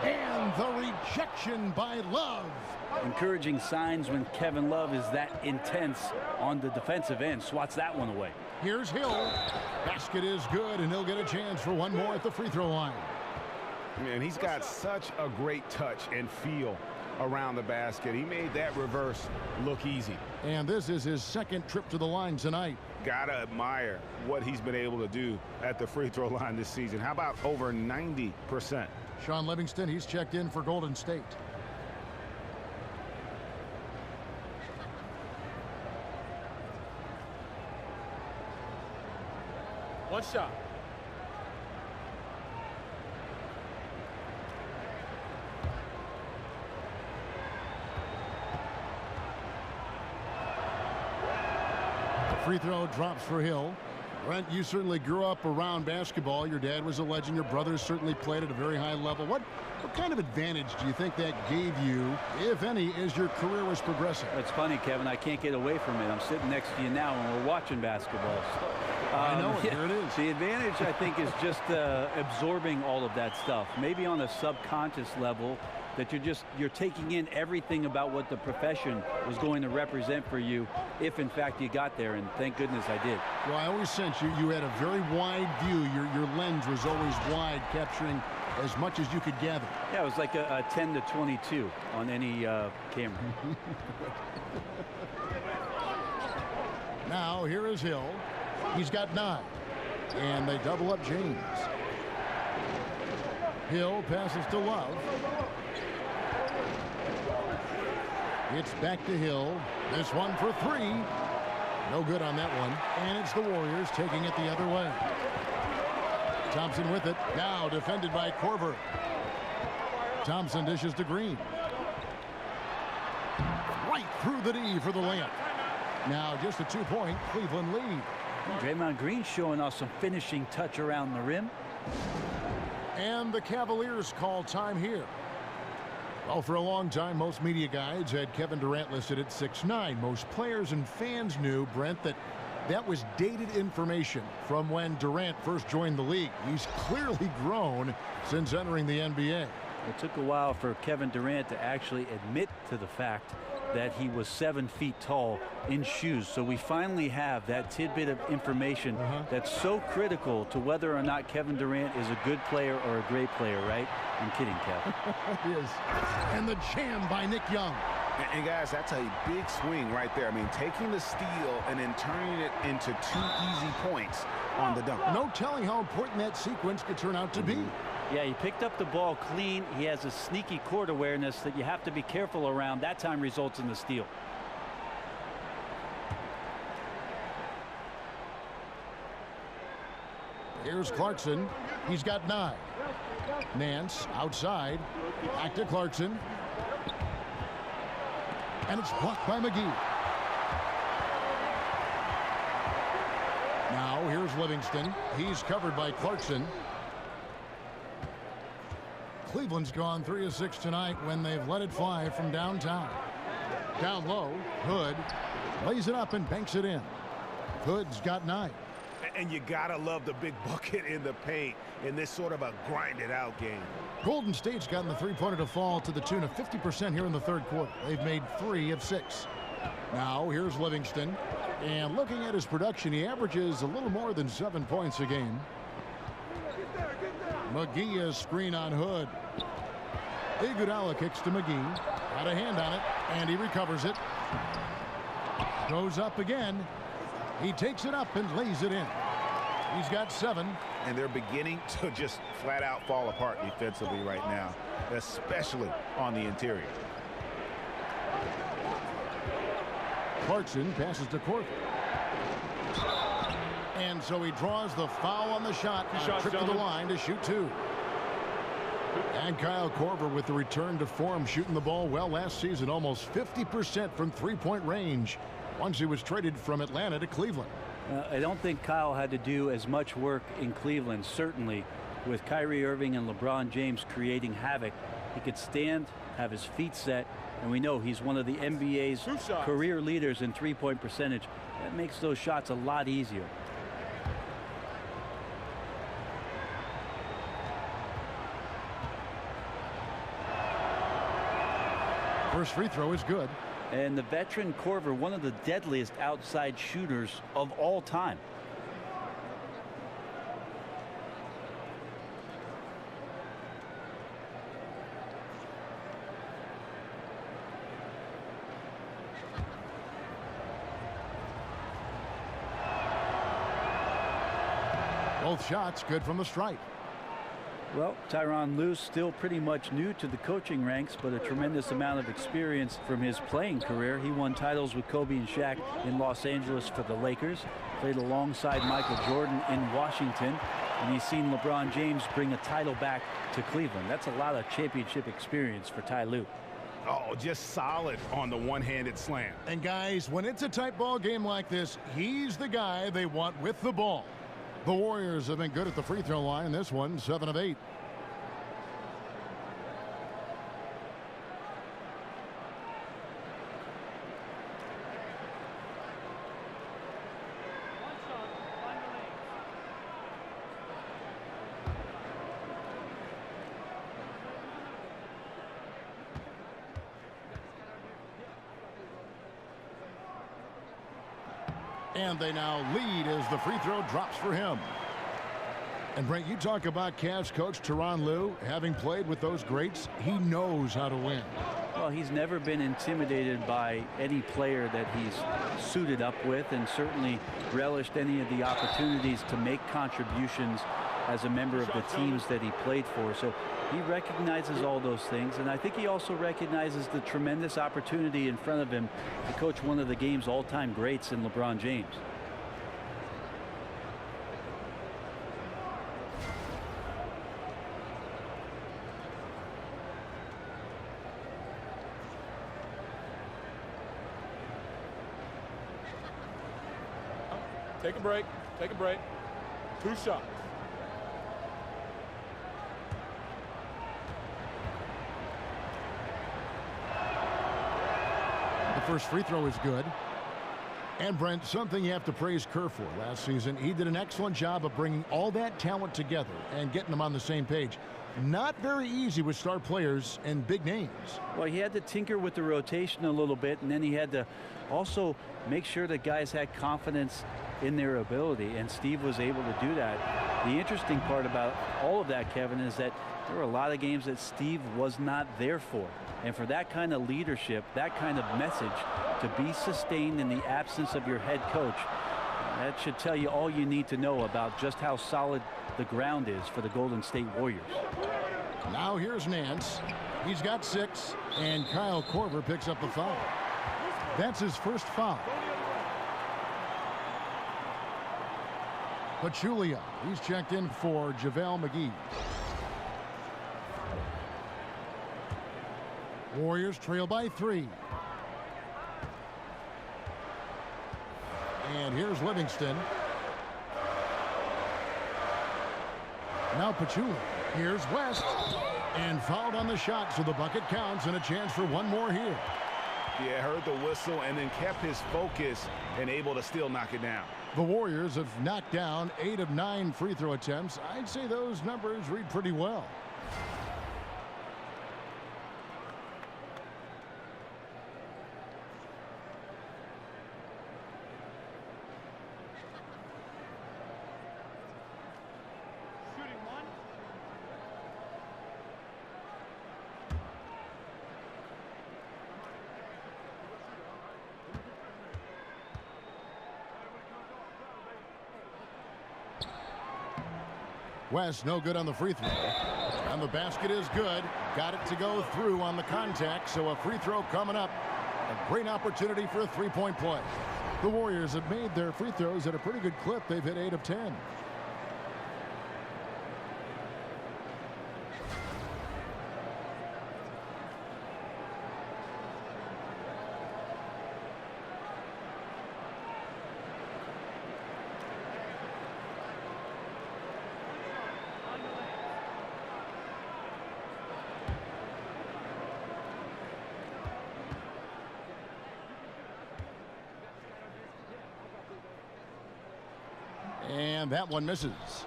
And the rejection by Love. Encouraging signs when Kevin Love is that intense on the defensive end. Swats that one away. Here's Hill. Basket is good, and he'll get a chance for one more at the free throw line. Man, he's got such a great touch and feel around the basket. He made that reverse look easy. And this is his 2nd trip to the line tonight. Gotta admire what he's been able to do at the free throw line this season. How about over 90%? Sean Livingston, he's checked in for Golden State. One shot. Free throw drops for Hill. Brent, you certainly grew up around basketball. Your dad was a legend. Your brothers certainly played at a very high level. What kind of advantage do you think that gave you, if any, as your career was progressing? It's funny, Kevin. I can't get away from it. I'm sitting next to you now and we're watching basketball. I know it. Here it is. The advantage, I think, is just absorbing all of that stuff. Maybe on a subconscious level, that you're taking in everything about what the profession was going to represent for you if in fact you got there, and thank goodness I did. Well, I always sense you had a very wide view. Your lens was always wide, capturing as much as you could gather. Yeah, it was like a 10 to 22 on any camera. Now here is Hill. He's got 9. And they double up James. Hill passes to Love. It's back to Hill. This one for 3. No good on that one. And it's the Warriors taking it the other way. Thompson with it. Now defended by Korver. Thompson dishes to Green. Right through the D for the layup. Now just a 2-point Cleveland lead. Draymond Green showing us some finishing touch around the rim. And the Cavaliers call time here. Well, for a long time, most media guides had Kevin Durant listed at 6'9". Most players and fans knew, Brent, that was dated information from when Durant first joined the league. He's clearly grown since entering the NBA. It took a while for Kevin Durant to actually admit to the fact that he was 7 feet tall in shoes. So we finally have that tidbit of information that's so critical to whether or not Kevin Durant is a good player or a great player, right? I'm kidding, Kev. It is. And the jam by Nick Young. And guys, that's a big swing right there. I mean, taking the steal and then turning it into 2 easy points on the dunk. No telling how important that sequence could turn out to be. Yeah, he picked up the ball clean. He has a sneaky court awareness that you have to be careful around. That time results in the steal. Here's Clarkson. He's got 9. Nance outside. Back to Clarkson. And it's blocked by McGee. Now here's Livingston. He's covered by Clarkson. Cleveland's gone 3 of 6 tonight when they've let it fly from downtown. Down low, Hood lays it up and banks it in. Hood's got 9. And you gotta love the big bucket in the paint in this sort of a grinded out game. Golden State's gotten the three-pointer to fall to the tune of 50% here in the third quarter. They've made 3 of 6. Now here's Livingston. And looking at his production, he averages a little more than 7 points a game. McGee is screen on Hood. Iguodala kicks to McGee. Got a hand on it, and he recovers it. Goes up again. He takes it up and lays it in. He's got 7. And they're beginning to just flat out fall apart defensively right now, especially on the interior. Clarkson passes to Korver. And so he draws the foul on the shot. Trip to the line to shoot 2. And Kyle Korver with the return to form, shooting the ball well last season, almost 50% from three-point range once he was traded from Atlanta to Cleveland. I don't think Kyle had to do as much work in Cleveland, certainly with Kyrie Irving and LeBron James creating havoc. He could stand, have his feet set, and we know he's one of the NBA's career leaders in three-point percentage. That makes those shots a lot easier. First free throw is good. And the veteran Korver, one of the deadliest outside shooters of all time. Both shots good from the stripe. Well, Tyronn Lue still pretty much new to the coaching ranks, but a tremendous amount of experience from his playing career. He won titles with Kobe and Shaq in Los Angeles for the Lakers, played alongside Michael Jordan in Washington, and he's seen LeBron James bring a title back to Cleveland. That's a lot of championship experience for Ty Lue. Oh, just solid on the one-handed slam. And guys, when it's a tight ball game like this, he's the guy they want with the ball. The Warriors have been good at the free throw line. This one, 7 of 8. And they now lead as the free throw drops for him. And Brent, you talk about Cavs coach Tyronn Lue, having played with those greats, he knows how to win. Well, he's never been intimidated by any player that he's suited up with, and certainly relished any of the opportunities to make contributions as a member of the teams that he played for. So he recognizes all those things, and I think he also recognizes the tremendous opportunity in front of him to coach one of the game's all-time greats in LeBron James. Take a break. Take a break. 2 shots. The first free throw is good. And Brent, something you have to praise Kerr for last season. He did an excellent job of bringing all that talent together and getting them on the same page. Not very easy with star players and big names. Well, he had to tinker with the rotation a little bit, and then he had to also make sure that guys had confidence in their ability, and Steve was able to do that. The interesting part about all of that, Kevin, is that there were a lot of games that Steve was not there for. And for that kind of leadership, that kind of message to be sustained in the absence of your head coach, that should tell you all you need to know about just how solid the ground is for the Golden State Warriors. Now here's Nance. He's got 6, and Kyle Korver picks up the foul. That's his first foul. Pachulia, he's checked in for JaVale McGee. Warriors trail by 3. And here's Livingston. Now Pachulia. Here's West. And fouled on the shot, so the bucket counts and a chance for one more here. Yeah, heard the whistle and then kept his focus and able to still knock it down. The Warriors have knocked down 8 of 9 free throw attempts. I'd say those numbers read pretty well. West no good on the free throw. And the basket is good. Got it to go through on the contact, so a free throw coming up. A great opportunity for a three-point play. The Warriors have made their free throws at a pretty good clip. They've hit 8 of 10. And that one misses.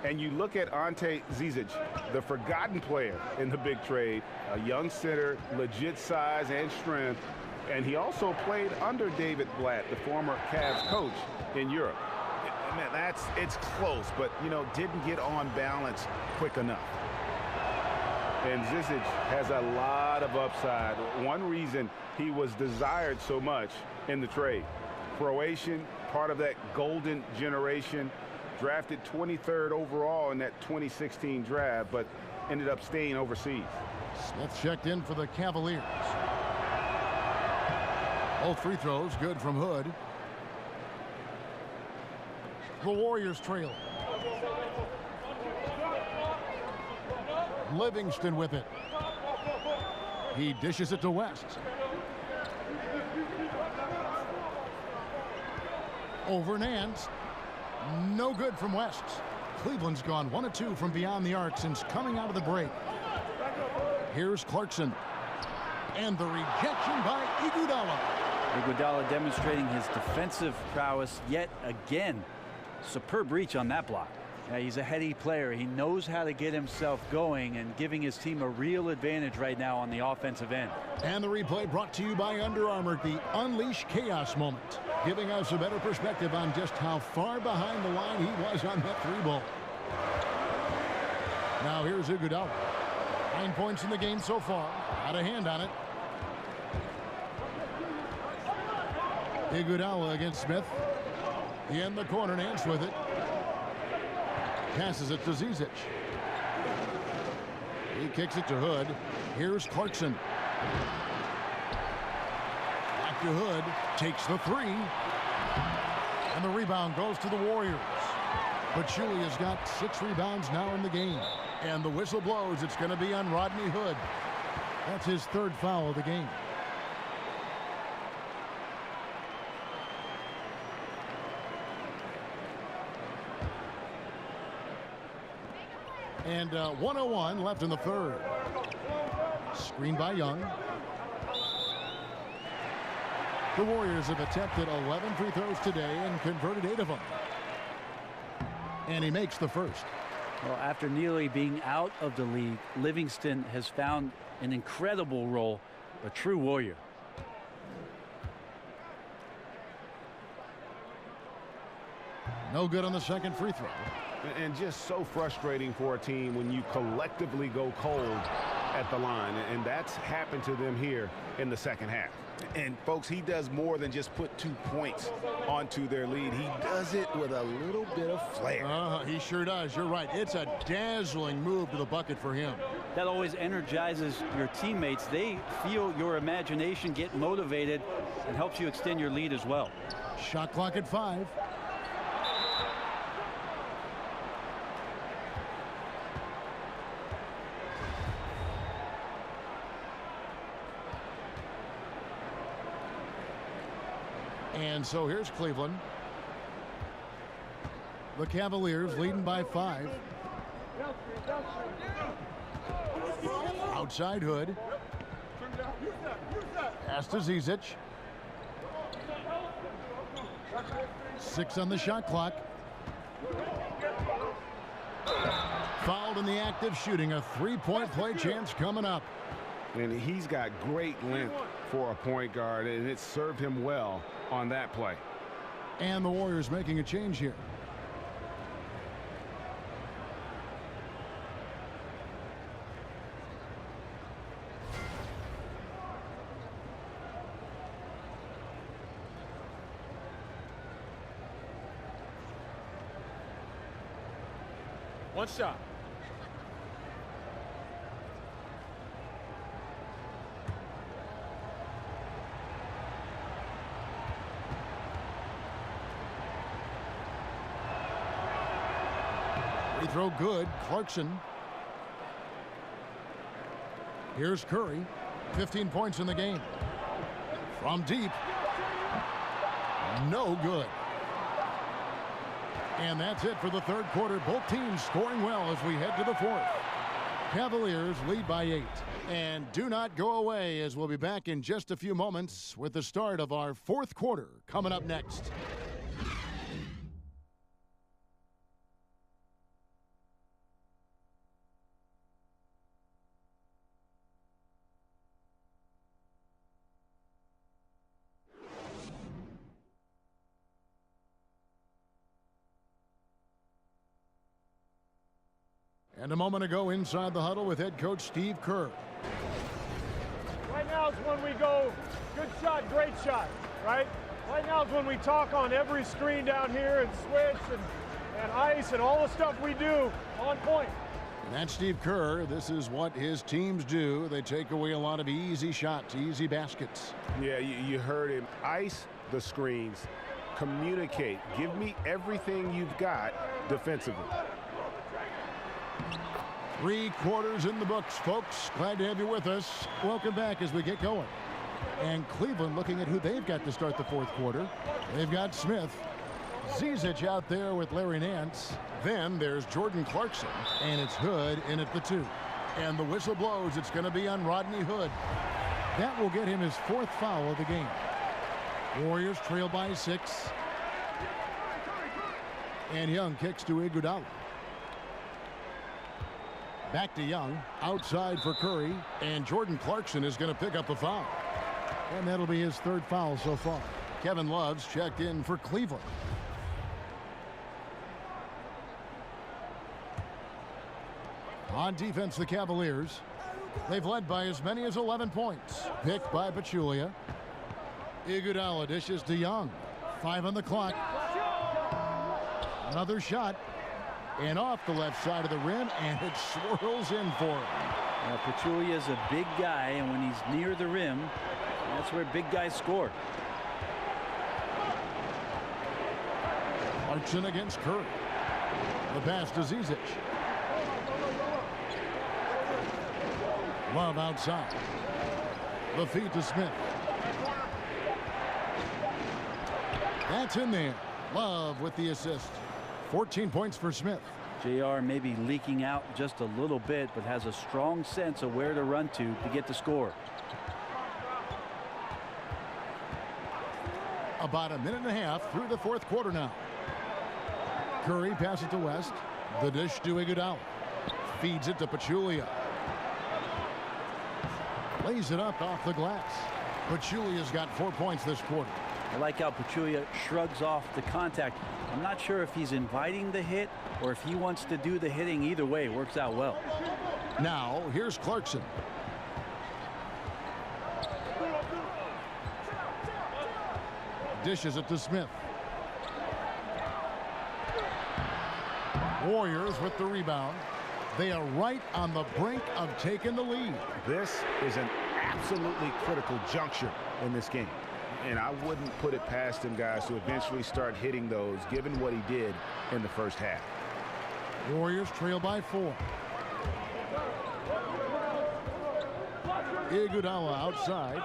And you look at Ante Zizic, the forgotten player in the big trade, a young center, legit size and strength, and he also played under David Blatt, the former Cavs coach in Europe. Man, it's close, but, you know, didn't get on balance quick enough. And Zizic has a lot of upside. One reason he was desired so much in the trade. Croatian, part of that golden generation, drafted 23rd overall in that 2016 draft, but ended up staying overseas. Smith checked in for the Cavaliers. Both free throws good from Hood. The Warriors trail. Livingston with it. He dishes it to West. Over Nance. No good from West. Cleveland's gone 1 of 2 from beyond the arc since coming out of the break. Here's Clarkson. And the rejection by Iguodala. Iguodala demonstrating his defensive prowess yet again. Superb reach on that block. Yeah, he's a heady player. He knows how to get himself going and giving his team a real advantage right now on the offensive end. And the replay brought to you by Under Armour, the Unleash Chaos moment, giving us a better perspective on just how far behind the line he was on that 3-ball. Now here's Iguodala. 9 points in the game so far. Got a hand on it. Iguodala against Smith. In the corner, Nance with it. Passes it to Zizic. He kicks it to Hood. Here's Clarkson. Back to Hood. Takes the 3. And the rebound goes to the Warriors. Pachulia has got 6 rebounds now in the game. And the whistle blows. It's going to be on Rodney Hood. That's his 3rd foul of the game. And 1:01 left in the 3rd. Screen by Young. The Warriors have attempted 11 free throws today and converted 8 of them. And he makes the 1st. Well, after nearly being out of the league, Livingston has found an incredible role, a true warrior. No good on the 2nd free throw. And just so frustrating for a team when you collectively go cold at the line. And that's happened to them here in the 2nd half. And, folks, he does more than just put 2 points onto their lead. He does it with a little bit of flair. He sure does. You're right. It's a dazzling move to the bucket for him. That always energizes your teammates. They feel your imagination, get motivated, and helps you extend your lead as well. Shot clock at 5. And so here's Cleveland. The Cavaliers leading by 5. Outside Hood. Pass to Zizic. 6 on the shot clock. Fouled in the act of shooting. A 3-point play chance coming up. And he's got great length for a point guard, and it served him well on that play. And the Warriors making a change here. One shot. Free throw good. Clarkson. Here's Curry. 15 points in the game. From deep. No good. And that's it for the 3rd quarter. Both teams scoring well as we head to the 4th. Cavaliers lead by 8. And do not go away, as we'll be back in just a few moments with the start of our 4th quarter coming up next. And a moment ago inside the huddle with head coach Steve Kerr. Right now is when we go, good shot, great shot, right? Right now is when we talk on every screen down here and switch and ice and all the stuff we do on point. And that's Steve Kerr. This is what his teams do. They take away a lot of easy shots, easy baskets. Yeah, you heard him. Ice the screens. Communicate. Give me everything you've got defensively. 3 quarters in the books, folks. Glad to have you with us. Welcome back as we get going. And Cleveland looking at who they've got to start the 4th quarter. They've got Smith. Zizic out there with Larry Nance. Then there's Jordan Clarkson. And it's Hood in at the 2. And the whistle blows. It's going to be on Rodney Hood. That will get him his 4th foul of the game. Warriors trail by 6. And Young kicks to Iguodala. Back to Young. Outside for Curry. And Jordan Clarkson is going to pick up a foul. And that'll be his 3rd foul so far. Kevin Love's checked in for Cleveland. On defense, the Cavaliers. They've led by as many as 11 points. Picked by Pachulia. Iguodala dishes to Young. 5 on the clock. Another shot. And off the left side of the rim, and it swirls in for him. Pachulia is a big guy, and when he's near the rim, that's where big guys score. Clarkson against Curry. The pass to Zizic. Love outside. The feed to Smith. That's in there. Love with the assist. 14 points for Smith. JR may be leaking out just a little bit, but has a strong sense of where to run to get the score. About a minute and a half through the 4th quarter now. Curry passes to West. The dish to Iguodala. Feeds it to Pachulia. Lays it up off the glass. Pachulia's got 4 points this quarter. I like how Pachulia shrugs off the contact. I'm not sure if he's inviting the hit or if he wants to do the hitting. Either way, it works out well. Now, here's Clarkson. Dishes it to Smith. Warriors with the rebound. They are right on the brink of taking the lead. This is an absolutely critical juncture in this game. And I wouldn't put it past him, guys, to eventually start hitting those, given what he did in the first half. Warriors trail by 4. Iguodala outside.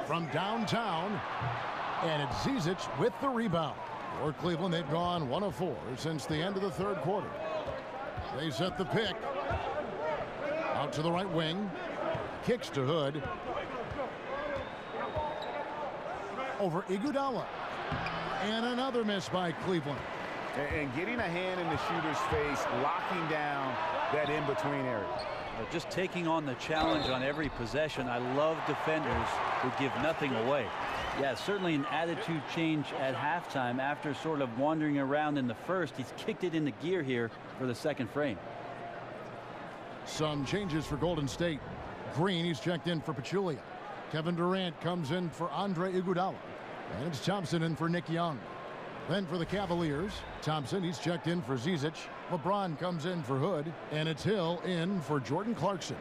From downtown. And it's Zizic with the rebound. For Cleveland, they've gone 1 of 4 since the end of the 3rd quarter. They set the pick. Out to the right wing. Kicks to Hood. Over Iguodala. And another miss by Cleveland. And getting a hand in the shooter's face, locking down that in-between area. Just taking on the challenge on every possession. I love defenders who give nothing away. Yeah, certainly an attitude change at halftime after sort of wandering around in the first. He's kicked it into gear here for the 2nd frame. Some changes for Golden State. Green, he's checked in for Pachulia. Kevin Durant comes in for Andre Iguodala. And it's Thompson in for Nick Young. Then for the Cavaliers, Thompson, he's checked in for Zizic. LeBron comes in for Hood. And it's Hill in for Jordan Clarkson.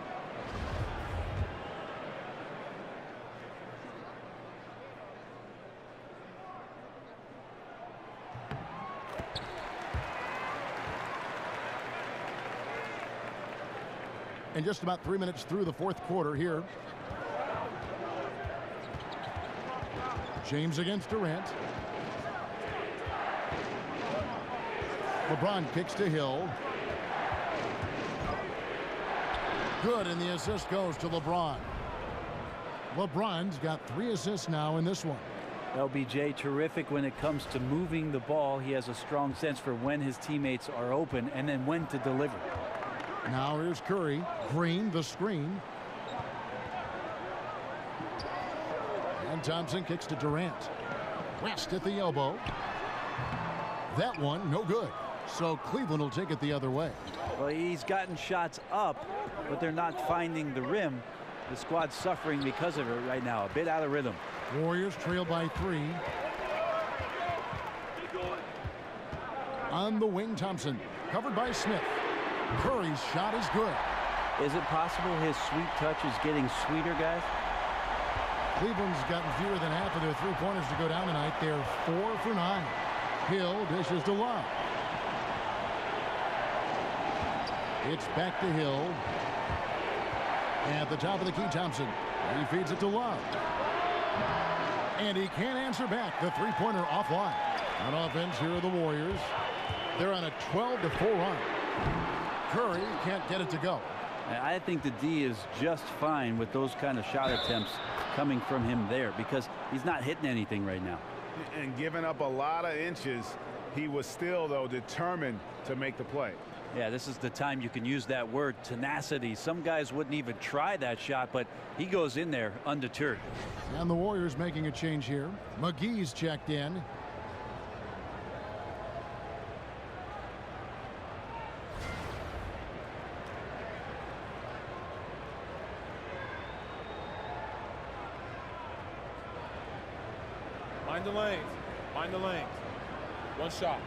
And just about 3 minutes through the 4th quarter here. James against Durant. LeBron kicks to Hill. Good, and the assist goes to LeBron. LeBron's got 3 assists now in this one. LBJ terrific when it comes to moving the ball. He has a strong sense for when his teammates are open and then when to deliver. Now here's Curry. Green, the screen. And Thompson kicks to Durant. West at the elbow. That one, no good. So Cleveland will take it the other way. Well, he's gotten shots up, but they're not finding the rim. The squad's suffering because of it right now. A bit out of rhythm. Warriors trail by 3. On the wing, Thompson. Covered by Smith. Curry's shot is good. Is it possible his sweet touch is getting sweeter, guys? Cleveland's gotten fewer than half of their 3-pointers to go down tonight. They're 4 for 9. Hill dishes to Love. It's back to Hill. At the top of the key, Thompson. He feeds it to Love. And he can't answer back. The 3-pointer offline. On offense, here are the Warriors. They're on a 12-4 run. Curry can't get it to go. I think the D is just fine with those kind of shot attempts coming from him there because he's not hitting anything right now. And giving up a lot of inches, he was still, though, determined to make the play. Yeah, this is the time you can use that word, tenacity. Some guys wouldn't even try that shot, but he goes in there undeterred. And the Warriors making a change here. McGee's checked in. Mind the lanes. Mind the lanes. One shot.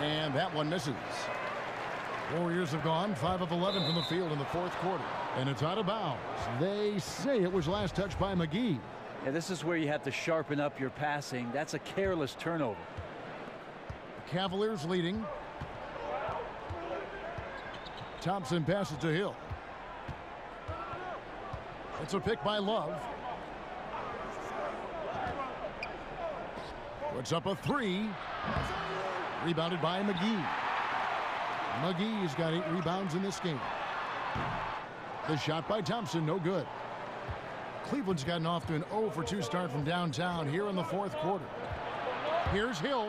And that one misses. Warriors have gone 5 of 11 from the field in the fourth quarter. And it's out of bounds. They say it was last touched by McGee. Yeah, this is where you have to sharpen up your passing. That's a careless turnover. The Cavaliers leading. Thompson passes to Hill. It's a pick by Love. Puts up a 3. Rebounded by McGee. McGee's got 8 rebounds in this game. The shot by Thompson, no good. Cleveland's gotten off to an 0 for 2 start from downtown here in the fourth quarter. Here's Hill.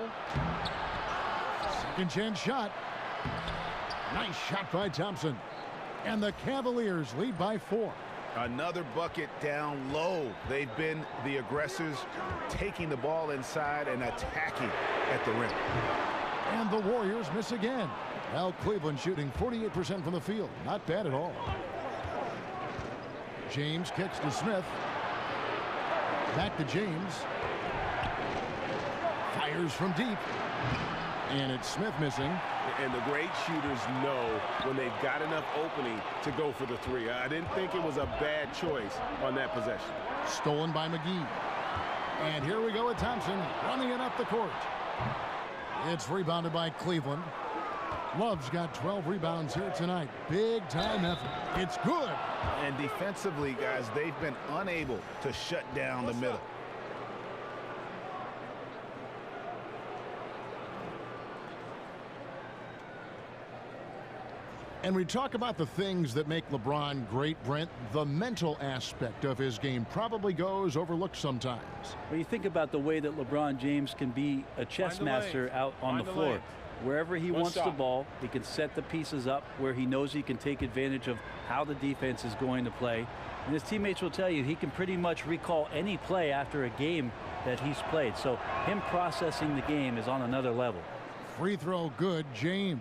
Second chance shot. Nice shot by Thompson. And the Cavaliers lead by 4. Another bucket down low. They've been the aggressors, taking the ball inside and attacking at the rim. And the Warriors miss again. Now Cleveland shooting 48% from the field. Not bad at all. James kicks to Smith. Back to James. Fires from deep. And it's Smith missing. And the great shooters know when they've got enough opening to go for the 3. I didn't think it was a bad choice on that possession. Stolen by McGee. And here we go with Thompson running it up the court. It's rebounded by Cleveland. Love's got 12 rebounds here tonight. Big time effort. It's good. And defensively, guys, they've been unable to shut down the middle. And we talk about the things that make LeBron great, Brent. The mental aspect of his game probably goes overlooked sometimes. Well, you think about the way that LeBron James can be a chess master out on the floor. Wherever he wants the ball, he can set the pieces up where he knows he can take advantage of how the defense is going to play. And his teammates will tell you he can pretty much recall any play after a game that he's played. So him processing the game is on another level. Free throw good, James.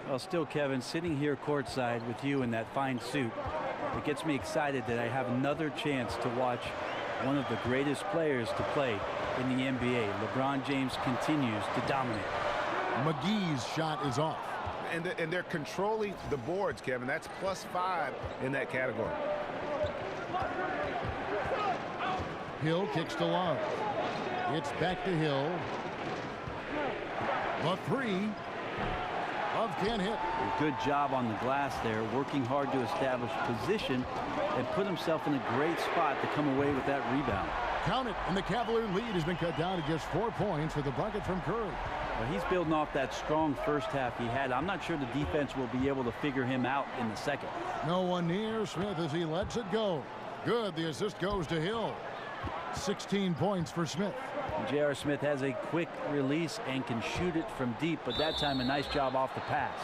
Well, still, Kevin, sitting here courtside with you in that fine suit, it gets me excited that I have another chance to watch one of the greatest players to play in the NBA. LeBron James continues to dominate. McGee's shot is off. And they're controlling the boards, Kevin. That's +5 in that category. Hill kicks to Love. It's back to Hill. The 3. Love can't hit. Good job on the glass there, working hard to establish position and put himself in a great spot to come away with that rebound. Count it, and the Cavalier lead has been cut down to just 4 points with the bucket from Curry. Well, he's building off that strong first half he had. I'm not sure the defense will be able to figure him out in the second. No one near Smith as he lets it go. Good, the assist goes to Hill. 16 points for Smith. J.R. Smith has a quick release and can shoot it from deep, but that time a nice job off the pass.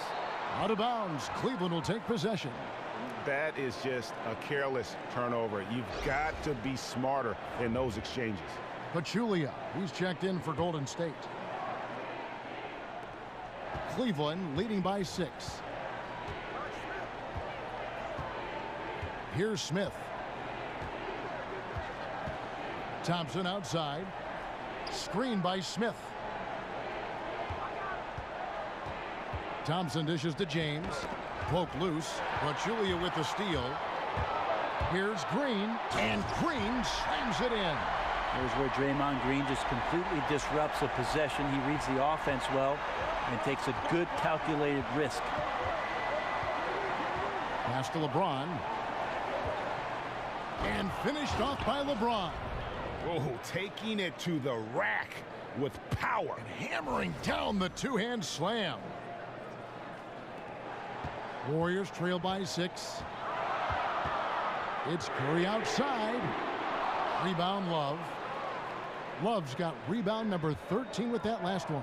Out of bounds, Cleveland will take possession. That is just a careless turnover. You've got to be smarter in those exchanges. Pachulia, he's checked in for Golden State. Cleveland leading by 6. Here's Smith. Thompson outside. Screen by Smith. Thompson dishes to James. Poke loose. Pachulia with the steal. Here's Green. And Green slams it in. Here's where Draymond Green just completely disrupts a possession. He reads the offense well and takes a good calculated risk. Pass to LeBron. And finished off by LeBron. Oh, taking it to the rack with power. And hammering down the two-hand slam. Warriors trail by 6. It's Curry outside. Rebound, Love. Love's got rebound number 13 with that last one.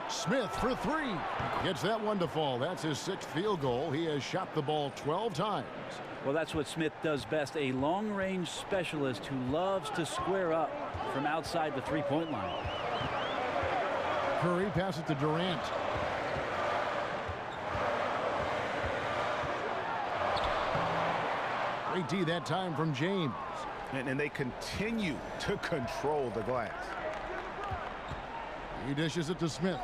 Smith for three. Gets that one to fall. That's his 6th field goal. He has shot the ball 12 times. Well, that's what Smith does best, a long-range specialist who loves to square up from outside the three-point line. Curry passes to Durant. Great D that time from James. And they continue to control the glass. He dishes it to Smith.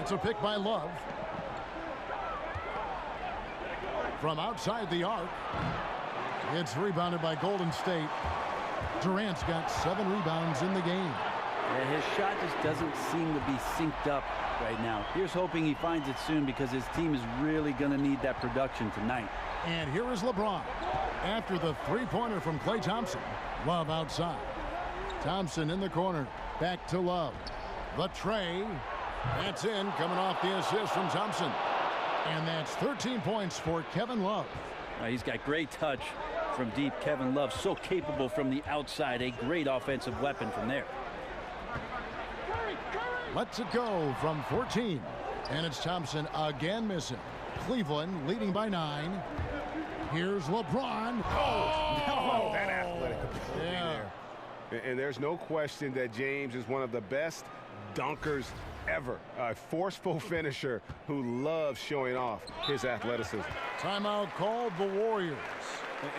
It's a pick by Love. From outside the arc. It's rebounded by Golden State. Durant's got 7 rebounds in the game. Yeah, his shot just doesn't seem to be synced up right now. Here's hoping he finds it soon because his team is really going to need that production tonight. And here is LeBron. After the three-pointer from Klay Thompson. Love outside. Thompson in the corner. Back to Love. The tray. That's in, coming off the assist from Thompson. And that's 13 points for Kevin Love. He's got great touch from deep. Kevin Love so capable from the outside. A great offensive weapon from there. Lets it go from 14. And it's Thompson again missing. Cleveland leading by 9. Here's LeBron. Oh, that athletic ability there. And there's no question that James is one of the best dunkers ever. A forceful finisher who loves showing off his athleticism. Timeout called the Warriors.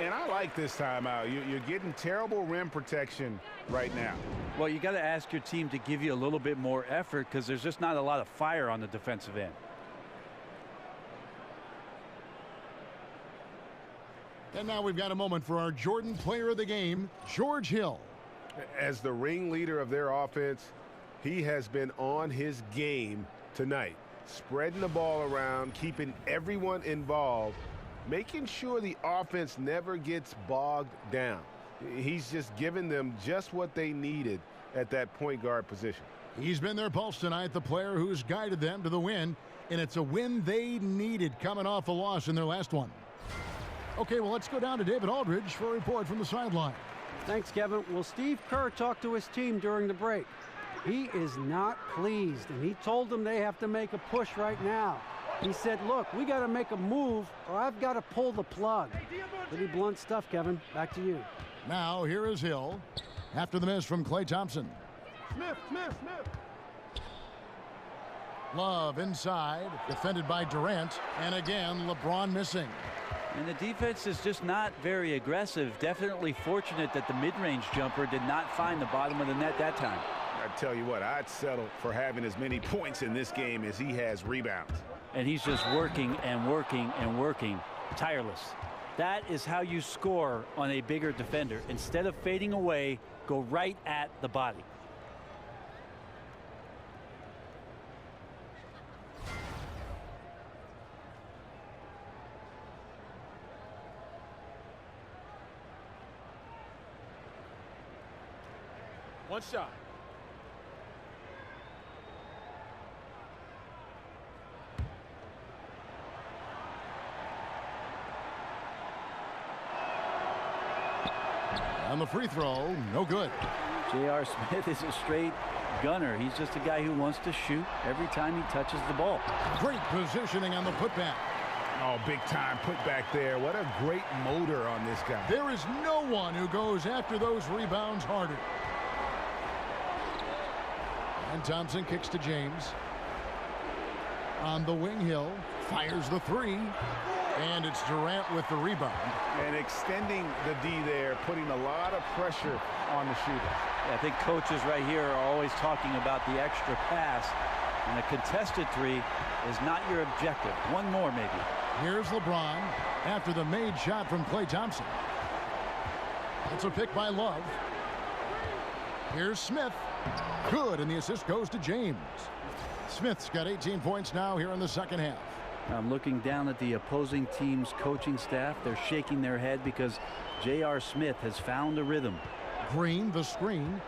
And I like this timeout. You're getting terrible rim protection right now. Well, you got to ask your team to give you a little bit more effort because there's just not a lot of fire on the defensive end. And now we've got a moment for our Jordan player of the game, George Hill. As the ringleader of their offense, he has been on his game tonight, spreading the ball around, keeping everyone involved, making sure the offense never gets bogged down. He's just giving them just what they needed at that point guard position. He's been their pulse tonight, the player who's guided them to the win, and it's a win they needed coming off a loss in their last one. Okay, well, let's go down to David Aldridge for a report from the sideline. Thanks, Kevin. Well, Steve Kerr talked to his team during the break. He is not pleased, and he told them they have to make a push right now. He said, look, we got to make a move or I've got to pull the plug. Pretty blunt stuff, Kevin. Back to you. Now, here is Hill after the miss from Klay Thompson. Smith. Love inside, defended by Durant, and again, LeBron missing. And the defense is just not very aggressive. Definitely fortunate that the mid-range jumper did not find the bottom of the net that time. I tell you what, I'd settle for having as many points in this game as he has rebounds. And he's just working and working and working, tireless. That is how you score on a bigger defender. Instead of fading away, go right at the body. One shot. On the free throw, no good. J.R. Smith is a straight gunner. He's just a guy who wants to shoot every time he touches the ball. Great positioning on the putback. Oh, big time putback there. What a great motor on this guy. There is no one who goes after those rebounds harder. And Thompson kicks to James. On the wing, Hill fires the three. And it's Durant with the rebound. And extending the D there, putting a lot of pressure on the shooter. Yeah, I think coaches right here are always talking about the extra pass. And a contested three is not your objective. One more, maybe. Here's LeBron after the made shot from Klay Thompson. It's a pick by Love. Here's Smith. Good, and the assist goes to James. Smith's got 18 points now here in the second half. I'm looking down at the opposing team's coaching staff. They're shaking their head because J.R. Smith has found a rhythm. Green, the screen.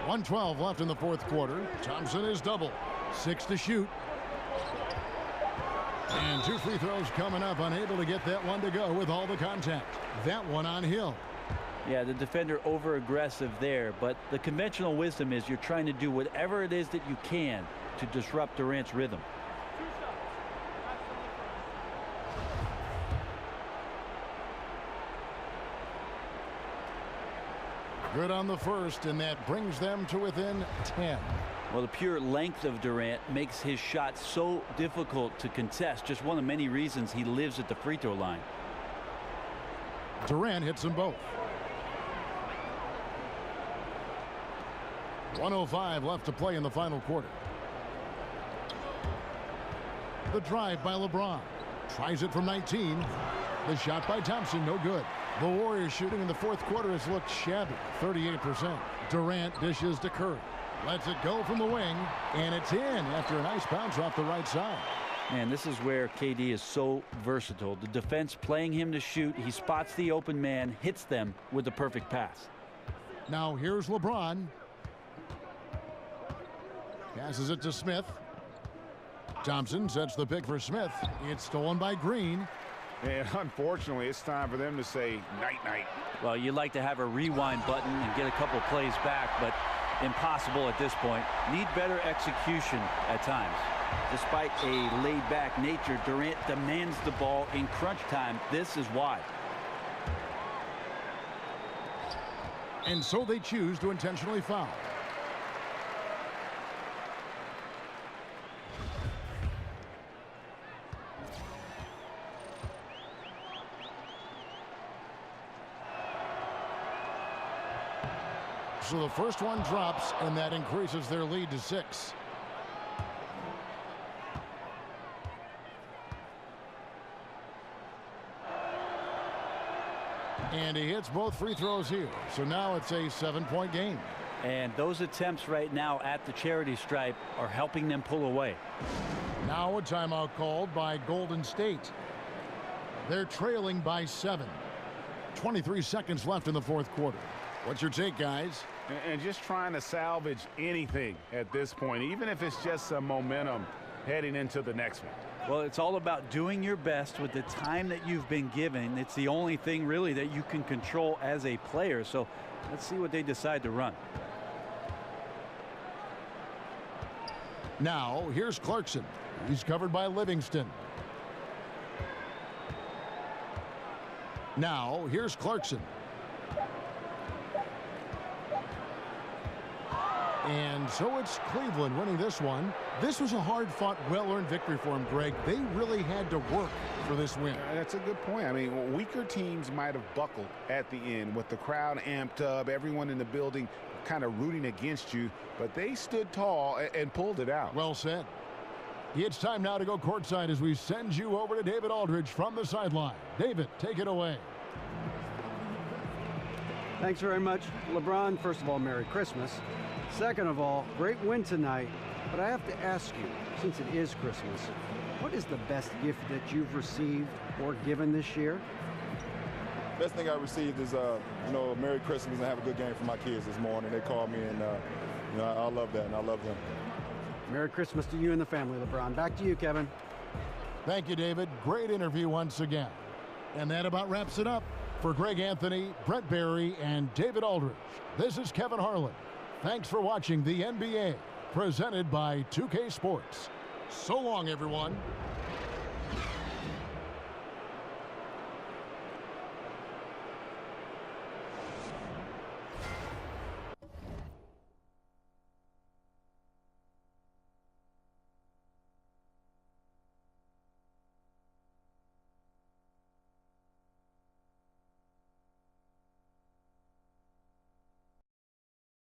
1:12 left in the fourth quarter. Thompson is double. 6 to shoot. And 2 free throws coming up, unable to get that one to go with all the contact. That one on Hill. Yeah, the defender over-aggressive there, but the conventional wisdom is you're trying to do whatever it is that you can to disrupt Durant's rhythm. Good on the first, and that brings them to within 10. Well, the pure length of Durant makes his shot so difficult to contest. Just one of many reasons he lives at the free throw line. Durant hits them both. 1:05 left to play in the final quarter. The drive by LeBron. Tries it from 19. The shot by Thompson, no good. The Warriors shooting in the fourth quarter has looked shabby, 38%. Durant dishes to Curry. Lets it go from the wing, and it's in after a nice bounce off the right side. Man, this is where KD is so versatile. The defense playing him to shoot. He spots the open man, hits them with the perfect pass. Now here's LeBron. Passes it to Smith. Thompson sets the pick for Smith. It's stolen by Green. And unfortunately, it's time for them to say night-night. Well, you'd like to have a rewind button and get a couple plays back, but impossible at this point. Need better execution at times. Despite a laid-back nature, Durant demands the ball in crunch time. This is why. And so they choose to intentionally foul. So the first one drops, and that increases their lead to 6. And he hits both free throws here. So now it's a 7-point game. And those attempts right now at the charity stripe are helping them pull away. Now a timeout called by Golden State. They're trailing by 7. 23 seconds left in the fourth quarter. What's your take, guys? And just trying to salvage anything at this point, even if it's just some momentum heading into the next one. Well, it's all about doing your best with the time that you've been given. It's the only thing really that you can control as a player. So let's see what they decide to run. Now here's Clarkson. He's covered by Livingston. Now here's Clarkson. And so it's Cleveland winning this one. This was a hard-fought, well-earned victory for him, Greg. They really had to work for this win. That's a good point. I mean, weaker teams might have buckled at the end with the crowd amped up, everyone in the building kind of rooting against you, but they stood tall and pulled it out. Well said. It's time now to go courtside as we send you over to David Aldridge from the sideline. David, take it away. Thanks very much. LeBron, first of all, Merry Christmas. Second of all, great win tonight, but I have to ask you, since it is Christmas, what is the best gift that you've received or given this year? Best thing I received is, a Merry Christmas and have a good game for my kids this morning. They called me, and I love that, and I love them. Merry Christmas to you and the family, LeBron. Back to you, Kevin. Thank you, David. Great interview once again. And that about wraps it up. For Greg Anthony, Brett Barry, and David Aldridge, this is Kevin Harlan. Thanks for watching the NBA, presented by 2K Sports. So long, everyone.